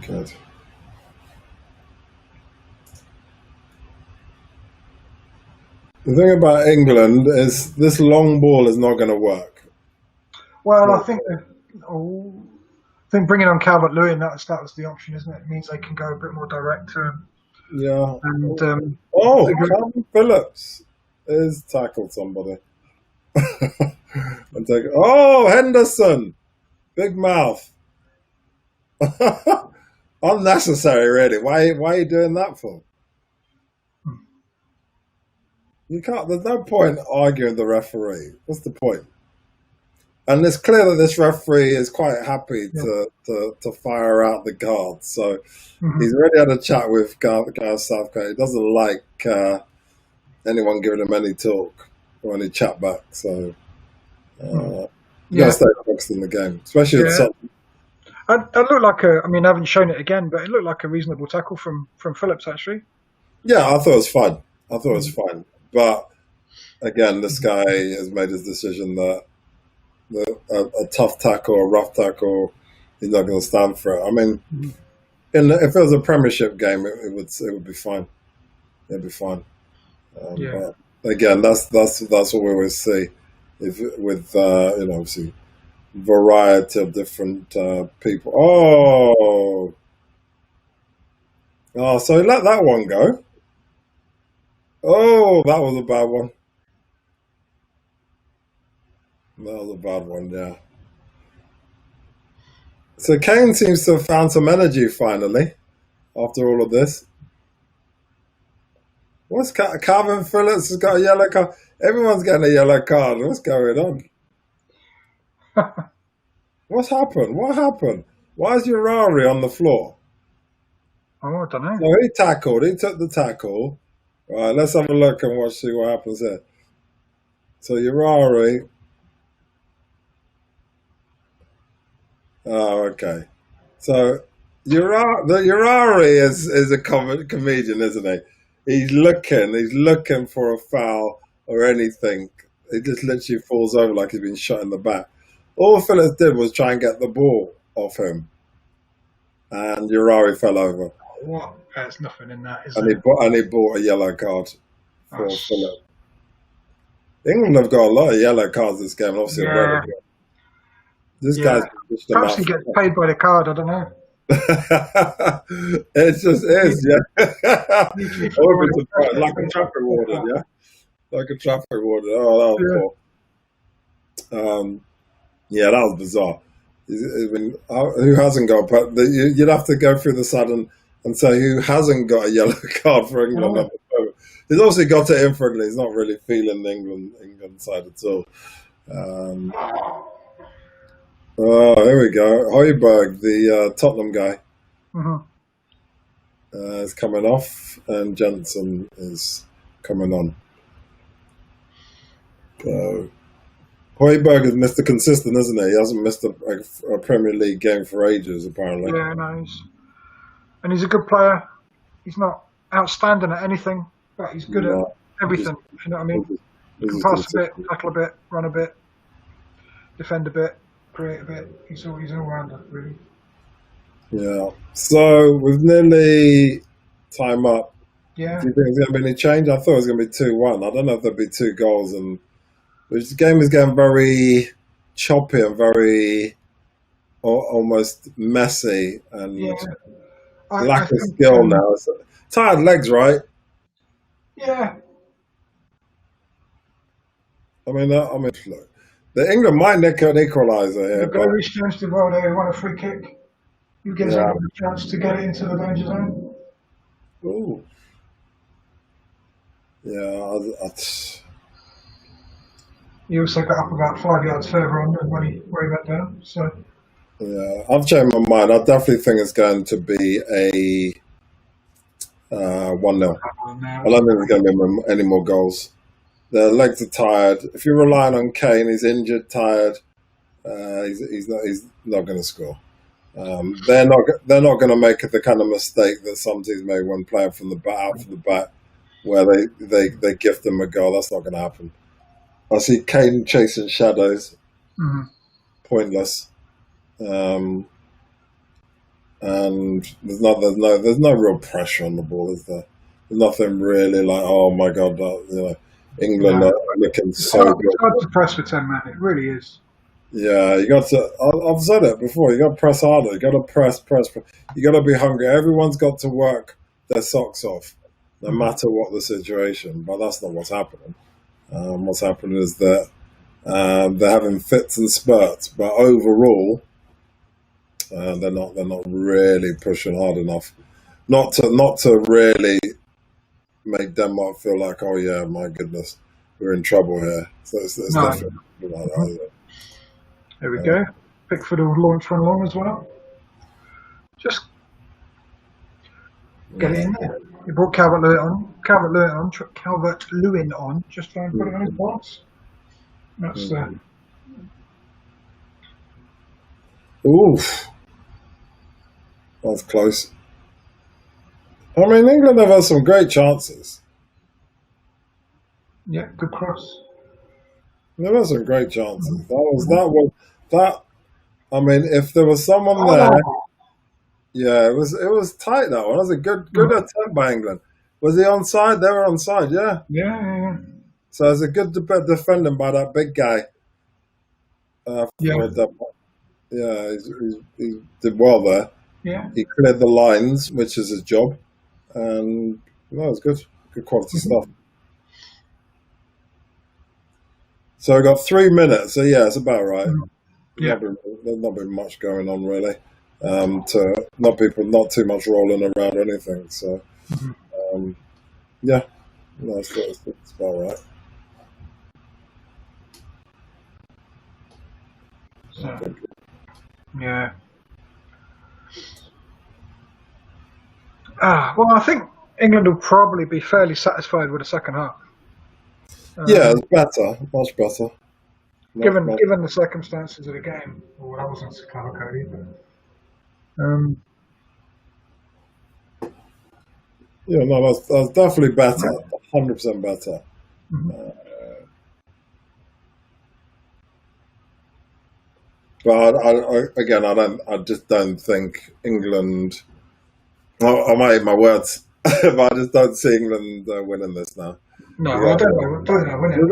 good. The thing about England is this long ball is not going to work. It's Well, not. oh, I think bringing on Calvert-Lewin, that was the option, isn't it? It means they can go a bit more direct to him. Yeah. And Oh, they go, Calvin Phillips has tackled somebody. and take, oh, Henderson, big mouth. Unnecessary, really. Why are you doing that for? You can't. There's no point arguing the referee. What's the point? And it's clear that this referee is quite happy yeah. to fire out the guards. So Mhm. he's already had a chat with Gareth Southgate. He doesn't like anyone giving him any talk or any chat back. So you got to Yeah. stay focused in the game, especially at Yeah. some. It looked like I mean, I haven't shown it again, but it looked like a reasonable tackle from Phillips, actually. Yeah, I thought it was fun. I thought it was Mhm. fun. But again, this guy has made his decision that a tough tackle, a rough tackle, he's not going to stand for it. I mean, Mhm. if it was a Premiership game, it would be fine. It'd be fine. Yeah. But again, that's what we always see. If with obviously variety of different people. So he let that one go. Oh, that was a bad one. That was a bad one. Yeah. So Kane seems to have found some energy finally after all of this. Calvin Phillips has got a yellow card? Everyone's getting a yellow card. What's going on? What's happened? What happened? Why is Urari on the floor? Oh, I don't know. So he tackled. He took the tackle. All right, let's have a look and see what happens here. So Urari. Oh, okay. So Urari is a comedian, isn't he? He's looking for a foul or anything. He just literally falls over like he's been shot in the back. All Phillips did was try and get the ball off him, and Urari fell over, What? There's nothing in that, is and he there? bought a yellow card for That's, Phillips. England have got a lot of yellow cards this game, and obviously a red. yeah. This Yeah. guy's pushed them Perhaps out. he gets paid by the card. I don't know. It just is, yeah. I would be surprised. Like a traffic warden, yeah? Like a traffic warden. Oh, that was cool. Yeah, that was bizarre. Who hasn't got? But you'd have to go through the sudden and say who hasn't got a yellow card for England at the moment. He's obviously got it in for England. He's not really feeling the England side at all. Oh, here we go. Højbjerg, the Tottenham guy, is coming off, and Jensen is coming on. So Højbjerg is Mr. Consistent, isn't he? He hasn't missed a Premier League game for ages, apparently. Yeah, no, he's a good player. He's not outstanding at anything, but he's good at everything. You know what I mean? He can pass a bit, tackle a bit, run a bit, defend a bit, create a bit. He's all rounder, really. Yeah. So with nearly time up, yeah. Do you think there's going to be any change? I thought it was going to be 2-1. I don't know if there'll be 2 goals, and the game is getting very choppy and very almost messy and lack of skill now. Tired legs, right? Yeah. I mean, look, the England might nick an equaliser here. Very strange to well, they want a free kick. You give them a chance to get it into the danger zone. Ooh. Yeah, he also got up about 5 yards further on than where he went down. So yeah, I've changed my mind. I definitely think it's going to be a 1-0. I don't think there's going to be any more goals. Their legs are tired. If you're relying on Kane, he's injured, tired. He's not going to score. They're not going to make the kind of mistake that some teams made when playing from the back, where they gift them a goal. That's not going to happen. I see Kane chasing shadows, pointless, and there's no real pressure on the ball, is there? There's nothing really like, oh my god, England are looking so good. It's hard to press for 10 men. It really is. Yeah, you got to. I've said it before. You got to press harder. You got to press. You got to be hungry. Everyone's got to work their socks off, no matter what the situation. But that's not what's happening. What's happening is that they're having fits and spurts, but overall, they're not really pushing hard enough. Not to really make Denmark feel like, oh yeah, my goodness, we're in trouble here. So it's definitely like that. There we go. Pickford will launch one long as well. Just get it in there. He brought Calvert-Lewin on. Just try and put it on his box. That's Oof. That's close. I mean, England have had some great chances. Yeah, good cross. There were some great chances. I mean, if there was someone there, yeah, it was tight. That one. It was a good attempt by England. Was he onside? They were onside. Yeah. Yeah. So it's a good defending by that big guy. He did well there. Yeah. He cleared the lines, which is his job, and it was good quality stuff. So we got 3 minutes. So yeah, it's about right. Yeah. There's not been much going on really. Not too much rolling around or anything. So yeah, no, it's about right. So, yeah. Well, I think England will probably be fairly satisfied with the second half. Yeah, it's better, much better. Given the circumstances of the game. Well, that wasn't Chicago Cody, but yeah, no, that's definitely better. 100% better. But I just don't think England. I might eat my words, but I just don't see England winning this now. No, I don't know winning.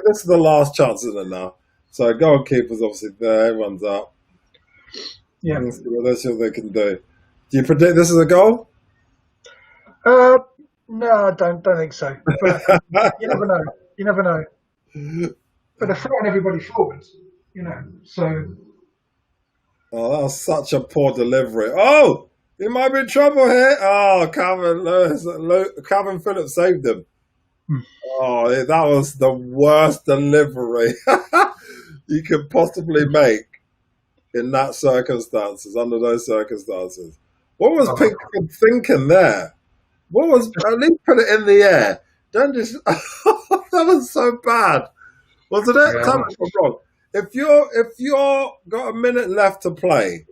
This is the last chance, isn't it now? So goalkeeper's obviously there, everyone's up. Yeah. Let's see what they can do. Do you predict this is a goal? No, I don't think so. But you never know. You never know. But they're throwing everybody forwards, So Oh, that was such a poor delivery. Oh, he might be in trouble here. Oh, Calvin Phillips saved him. Oh, that was the worst delivery you could possibly make in that circumstances, under those circumstances. What was Pickford thinking there? What was, at least put it in the air. Don't just, that was so bad. Wasn't it? Yeah. Tell me if I'm wrong. If you're got a minute left to play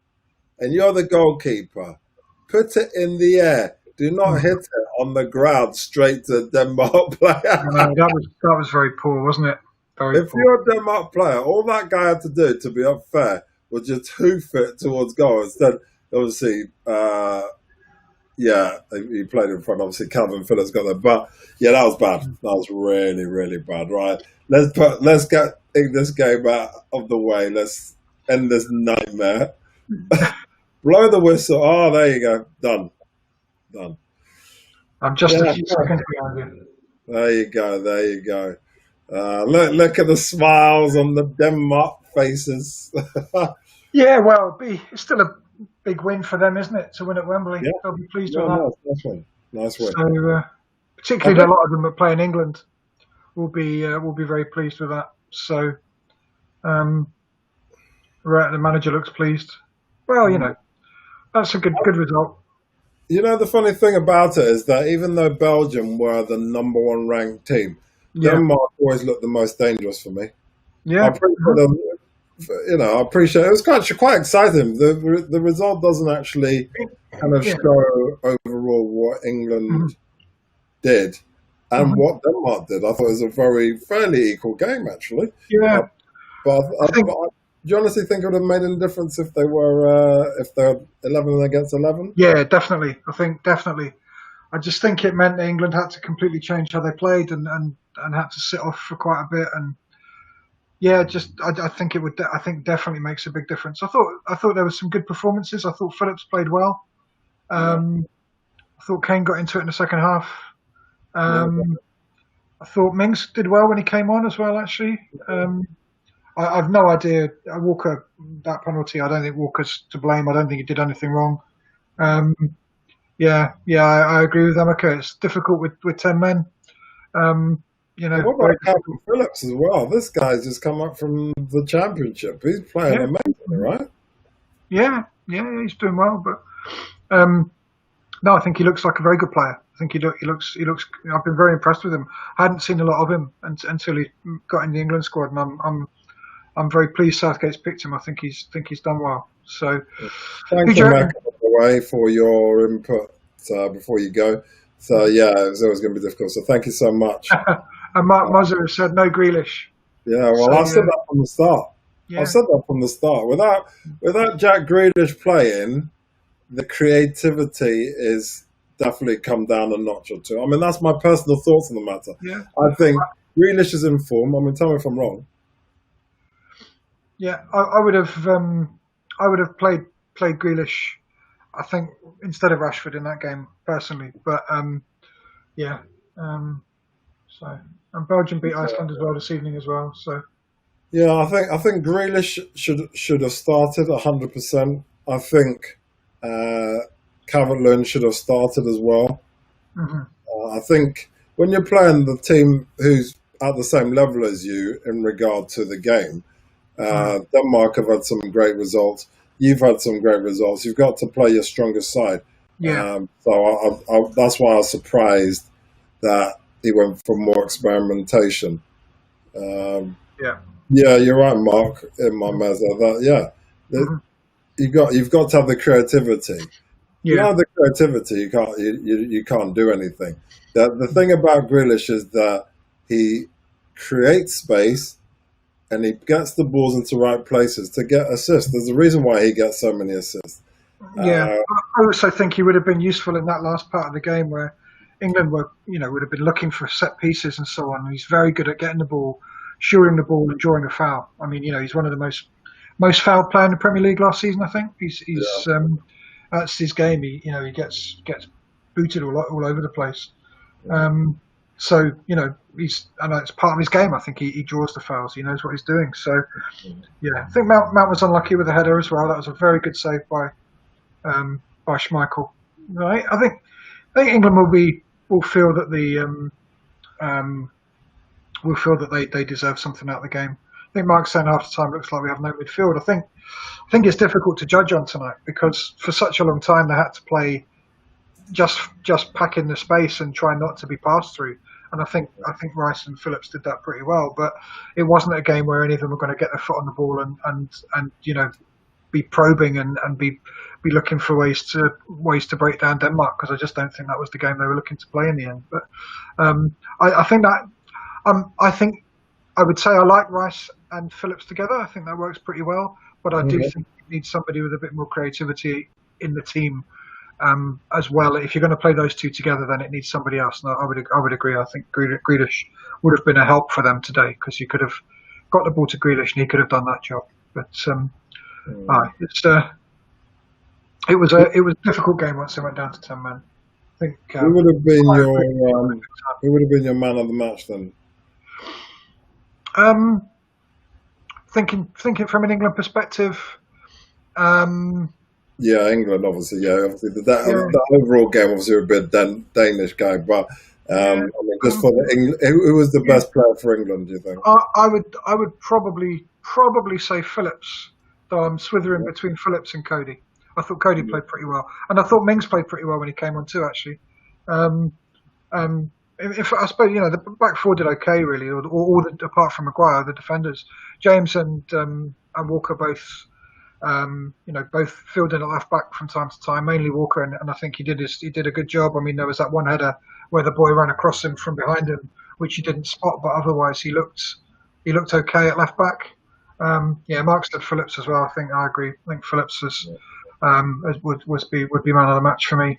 and you're the goalkeeper, put it in the air. Do not hit it on the ground straight to the Denmark player. That was very poor, wasn't it? If you're a Denmark player, all that guy had to do, to be unfair, was just hoof it towards goal. Instead, obviously, he played in front. Obviously, Calvin Phillips got there, but yeah, that was bad. That was really, really bad. Right, let's get this game out of the way. Let's end this nightmare. Blow the whistle. Oh, there you go. Done. I'm just a few seconds behind you. There you go. Look at the smiles on the Denmark faces. Yeah, well, it's still a big win for them, isn't it, to win at Wembley? Yeah. They'll be pleased with that. Nice win. So, particularly a lot of them that play in England will be very pleased with that. So, the manager looks pleased. Well, that's a good result. The funny thing about it is that even though Belgium were the number one ranked team, Denmark always looked the most dangerous for me. Yeah. I appreciate it. It was quite exciting. The result doesn't actually kind of show overall what England did and what Denmark did. I thought it was a fairly equal game, actually. Yeah. Do you honestly think it would have made any difference if they're 11 against 11? Yeah, definitely. I just think it meant that England had to completely change how they played and had to sit off for quite a bit. And yeah, I think it would. I think definitely makes a big difference. I thought there were some good performances. I thought Phillips played well. I thought Kane got into it in the second half. I thought Mings did well when he came on as well. Actually. I've no idea. Walker, that penalty, I don't think Walker's to blame. I don't think he did anything wrong. I agree with Emeka. It's difficult with 10 men. What about Calvin Phillips as well? This guy's just come up from the Championship. He's playing amazing, right? Yeah, he's doing well. But no, I think he looks like a very good player. I think he looks. I've been very impressed with him. I hadn't seen a lot of him until he got in the England squad, and I'm very pleased Southgate's picked him. I think he's done well. So, thank you, Mac, by the way, for your input before you go. So yeah, it was always going to be difficult. So thank you so much. And Mark Muzzer has said no Grealish. Yeah, well, I said that from the start. Yeah. I said that from the start. Without Jack Grealish playing, the creativity is definitely come down a notch or two. I mean, that's my personal thoughts on the matter. Yeah. I think Grealish is in form. I mean, tell me if I'm wrong. Yeah, I would have played Grealish, I think, instead of Rashford in that game personally. But and Belgium beat Iceland as well this evening as well. So yeah, I think Grealish should have started 100%. I think Calvert-Lewin should have started as well. Mm-hmm. I think when you're playing the team who's at the same level as you in regard to the game. Denmark have had some great results. You've had some great results. You've got to play your strongest side. Yeah. So that's why I was surprised that he went for more experimentation. Yeah, you're right, Mark. In my mezzo, you've got to have the creativity. You don't have the creativity, you can't do anything. The thing about Grealish is that he creates space. And he gets the balls into right places to get assists. There's a reason why he gets so many assists. Yeah, I also think he would have been useful in that last part of the game where England would have been looking for set pieces and so on. And he's very good at getting the ball, shooting the ball, and drawing a foul. I mean, he's one of the most fouled player in the Premier League last season. I think he's that's his game. He gets booted all over the place. So I know it's part of his game. I think he draws the fouls. He knows what he's doing. So yeah, I think Mount was unlucky with the header as well. That was a very good save by Schmeichel. Right, I think England will feel that they deserve something out of the game. I think Mark's saying half the time looks like we have no midfield. I think it's difficult to judge on tonight because for such a long time they had to play just pack in the space and try not to be passed through. And I think Rice and Phillips did that pretty well. But it wasn't a game where any of them were going to get their foot on the ball and be probing and be looking for ways to break down Denmark, because I just don't think that was the game they were looking to play in the end. But I think I would say I like Rice and Phillips together. I think that works pretty well. But I do think you need somebody with a bit more creativity in the team as well. If you're going to play those two together, then it needs somebody else. And I would agree. I think Grealish would have been a help for them today, because you could have got the ball to Grealish and he could have done that job. But it was a difficult game once they went down to 10 men. I think who would have been your man of the match then? Thinking from an England perspective. Yeah, England obviously. Yeah, obviously the overall game obviously a bit Danish game, but I mean, just for who was the best player for England? Do you think? I would probably say Phillips. Though I'm swithering between Phillips and Cody. I thought Cody played pretty well, and I thought Mings played pretty well when he came on too. Actually, if I suppose the back four did okay really, apart from Maguire, the defenders, James and Walker both filled in at left back from time to time, mainly Walker, and I think he did a good job. I mean, there was that one header where the boy ran across him from behind him, which he didn't spot, but otherwise he looked okay at left back. Mark said Phillips as well. I think I agree. I think Phillips would be man of the match for me,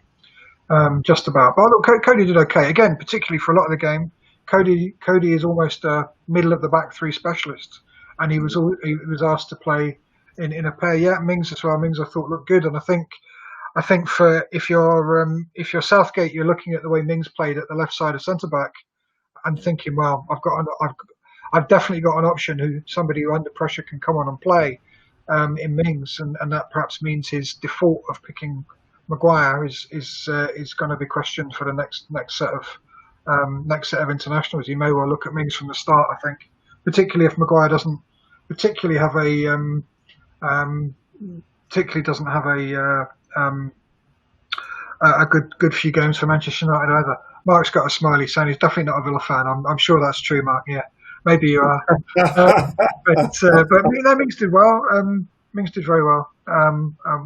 just about. But look, Cody did okay again, particularly for a lot of the game. Cody is almost a middle of the back three specialist, and he was asked to play in a pair. Yeah, Mings as well. Mings I thought looked good, and I think for if you're Southgate, you're looking at the way Mings played at the left side of centre back, and thinking, well, I've definitely got an option somebody who under pressure can come on and play in Mings, and that perhaps means his default of picking Maguire is going to be questioned for the next set of internationals. You may well look at Mings from the start. I think, particularly if Maguire doesn't particularly have a good few games for Manchester United either. Mark's got a smiley saying he's definitely not a Villa fan. I'm sure that's true, Mark. Yeah. Maybe you are, but Mings did well. Mings did very well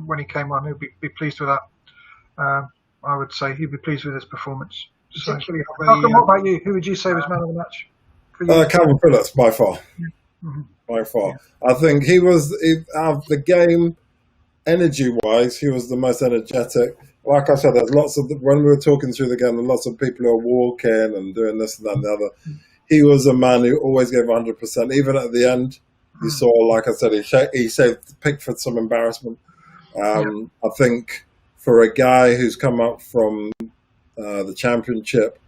when he came on. He'd be pleased with that. I would say he'd be pleased with his performance. So, what about you? Who would you say was man of the match? Calvin Phillips by far. Mm-hmm. By far, yeah. I think he was out of the game, energy-wise, he was the most energetic. Like I said, there's lots of when we were talking through the game, lots of people who are walking and doing this and that and the other. He was a man who always gave 100%. Even at the end, you saw, like I said, he saved Pickford some embarrassment. I think for a guy who's come up from the Championship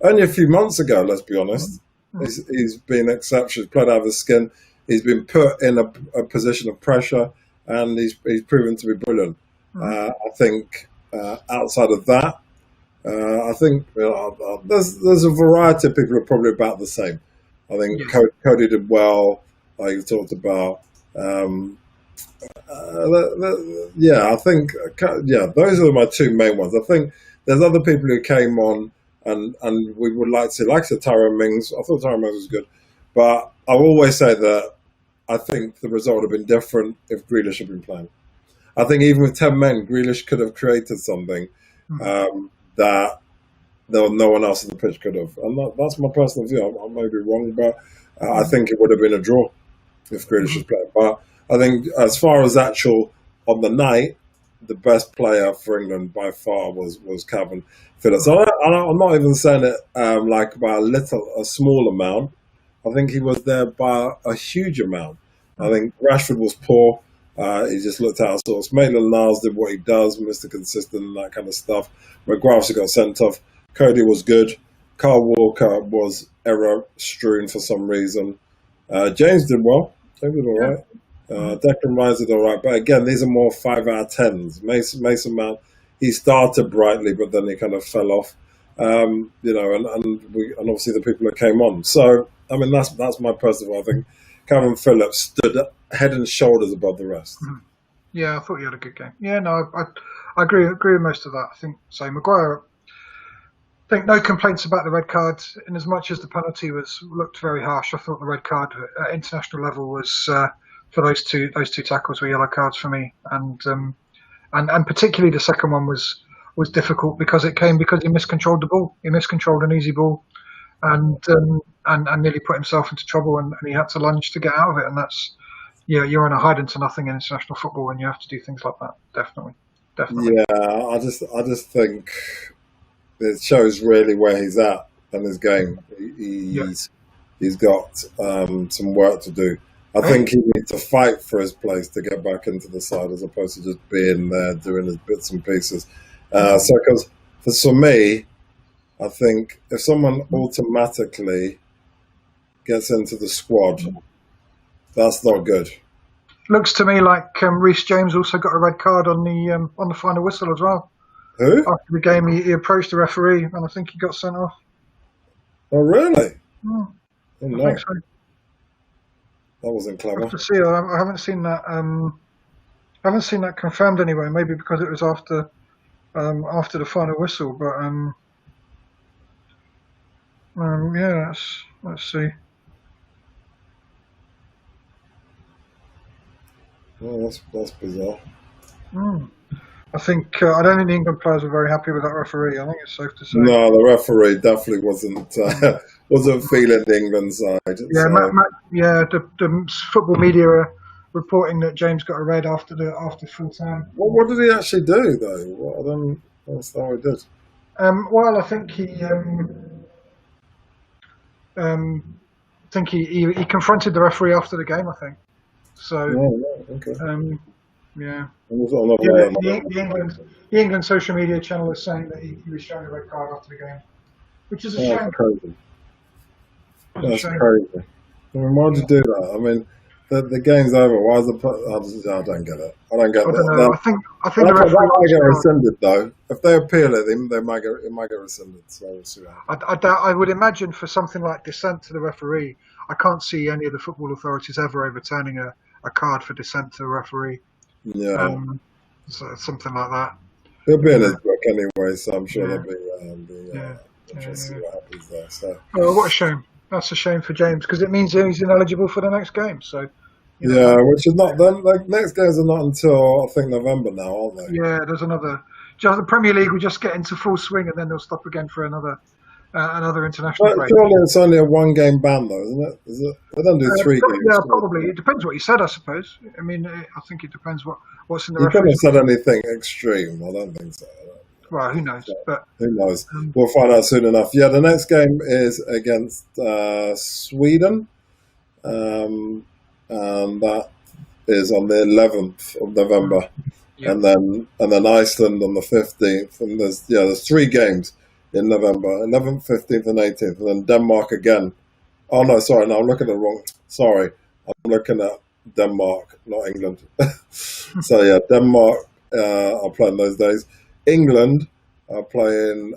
only a few months ago, let's be honest, he's been exceptional. He's played out of his skin. He's been put in a position of pressure, and he's proven to be brilliant. I think outside of that, I think there's a variety of people who are probably about the same. I think Cody did well, like you talked about. I think those are my two main ones. I think there's other people who came on and we would like to, like I said, Tyrone Mings. I thought Tyrone Mings was good, but I always say that I think the result would have been different if Grealish had been playing. I think even with 10 men, Grealish could have created something that no one else on the pitch could have. And that's my personal view. I may be wrong, but I think it would have been a draw if Grealish was playing. But I think as far as actual on the night, the best player for England by far was Calvin Phillips. I'm not even saying it like by a small amount. I think he was there by a huge amount. I think Rashford was poor. He just looked out of sorts. Maitland-Niles did what he does, Mr. Consistent and that kind of stuff. McGrath got sent off. Cody was good. Carl Walker was error-strewn for some reason. James did well. James did all right. Declan Rice did all right. But again, these are more 5 out of 10s. Mason Mount, he started brightly, but then he kind of fell off. And obviously the people that came on. So, I mean, that's my personal. I think Calvin Phillips stood head and shoulders above the rest. Yeah, I thought he had a good game. Yeah, no, I agree with most of that. I think so. Maguire, I think no complaints about the red card. In as much as the penalty looked very harsh, I thought the red card at international level was for those two tackles were yellow cards for me, and particularly the second one was difficult because he miscontrolled the ball. He miscontrolled an easy ball, and nearly put himself into trouble, and he had to lunge to get out of it. And that's, you're on a hide into nothing in international football when you have to do things like that. Definitely. Yeah, I just think it shows really where he's at in his game. He's got some work to do. I think he needs to fight for his place to get back into the side as opposed to just being there doing his bits and pieces. Because for me, I think if someone automatically gets into the squad, that's not good. Looks to me like Reece James also got a red card on the final whistle as well. Who? After the game, he approached the referee, and I think he got sent off. Oh, really? Oh, I think so. That wasn't clever. I have to see. I haven't seen that. I haven't seen that confirmed anyway. Maybe because it was after the final whistle. But yeah, let's see. Well, that's bizarre. I think I don't think the England players were very happy with that referee. I think it's safe to say. No, the referee definitely wasn't feeling the England side. Yeah, the football media are reporting that James got a red after full time. What did he actually do though? I don't understand what he did. Well, I think he confronted the referee after the game. I think so. Okay. Yeah. The England social media channel is saying that he was shown a red card after the game, which is a shame. That's crazy. I mean, why'd you do that? I mean, the game's over. Why is I don't get it. I don't get it. Know. I think the referee might get rescinded though. If they appeal it, it might get rescinded. So we'll see what happens. I would imagine for something like dissent to the referee, I can't see any of the football authorities ever overturning a card for dissent to the referee. Yeah. So something like that. He'll be in his book anyway, so I'm sure there'll be interesting to see what happens there. So. Oh, what a shame. That's a shame for James because it means he's ineligible for the next game. So. Yeah, which is not then. Like next games are not until I think November now, aren't they? Yeah, there's another. Just the Premier League will just get into full swing and then they'll stop again for another international break. Surely it's only a 1-game ban though, isn't it? They don't do 3 games. Yeah, probably. It depends what you said, I suppose. I mean, I think it depends what's in the. You couldn't have said anything extreme. I don't think so. Well, who knows? But who knows? We'll find out soon enough. Yeah, the next game is against Sweden, and that is on the 11th of November, and then Iceland on the 15th. And there's 3 games in November: 11th, 15th, and 18th, and then Denmark again. Oh no, sorry, no, I'm looking at the wrong. Sorry, I'm looking at Denmark, not England. So yeah, Denmark are playing those days. England are playing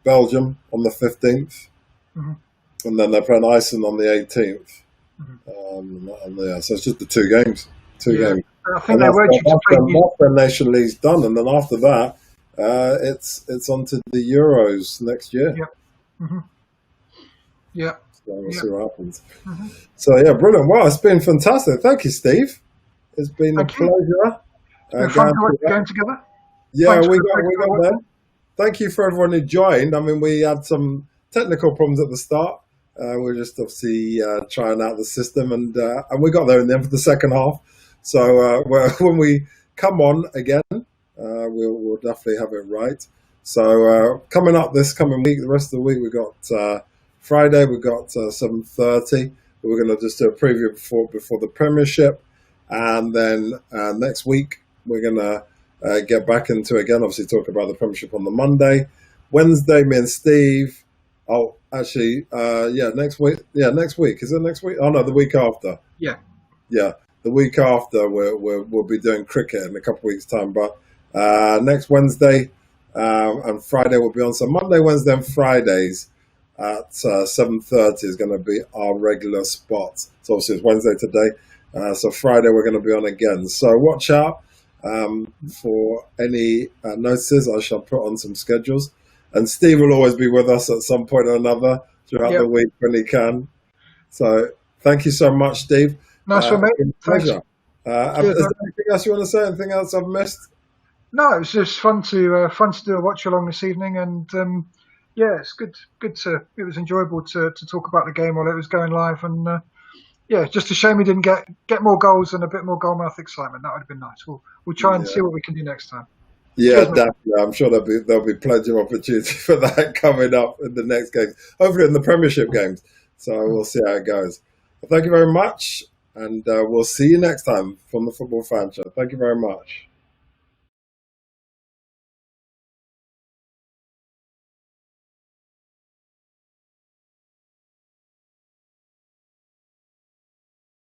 Belgium on the 15th, and then they're playing Iceland on the 18th. So it's just the 2 games. Games. I think they were due to play. After the Nation League's done, and then after that, it's on to the Euros next year. Yeah. So we'll see what happens. So yeah, brilliant. Wow, it's been fantastic. Thank you, Steve. It's been a pleasure. Fun going together. Yeah, we got there. Thank you for everyone who joined. I mean, we had some technical problems at the start. We were just obviously trying out the system, and we got there in the end for the second half. So when we come on again, we'll definitely have it right. So coming up this coming week, the rest of the week, we got Friday, we got 7:30. We're going to just do a preview before the Premiership. And then next week, we're going to get back into, again, obviously talk about the Premiership on the Monday. Wednesday, me and Steve. Oh, actually, next week. Yeah, next week. Is it next week? Oh, no, the week after. Yeah. Yeah, the week after, we'll be doing cricket in a couple of weeks' time. But next Wednesday and Friday will be on. So Monday, Wednesday, and Fridays at 7:30 is going to be our regular spot. So obviously it's Wednesday today. So Friday we're going to be on again. So watch out for any notices. I shall put on some schedules. And Steve will always be with us at some point or another throughout the week when he can. So thank you so much, Steve. Nice one, mate. Pleasure. Is there anything else you want to say? Anything else I've missed? No, it was just fun to do a watch along this evening, and it's good. It was enjoyable to talk about the game while it was going live, and just a shame we didn't get more goals and a bit more goalmouth excitement. That would have been nice. We'll try and see what we can do next time. Yeah, cheers, definitely. I'm sure there'll be plenty of opportunity for that coming up in the next games. Hopefully in the Premiership games. So we'll see how it goes. Well, thank you very much, and we'll see you next time from the Football Fan Show. Thank you very much.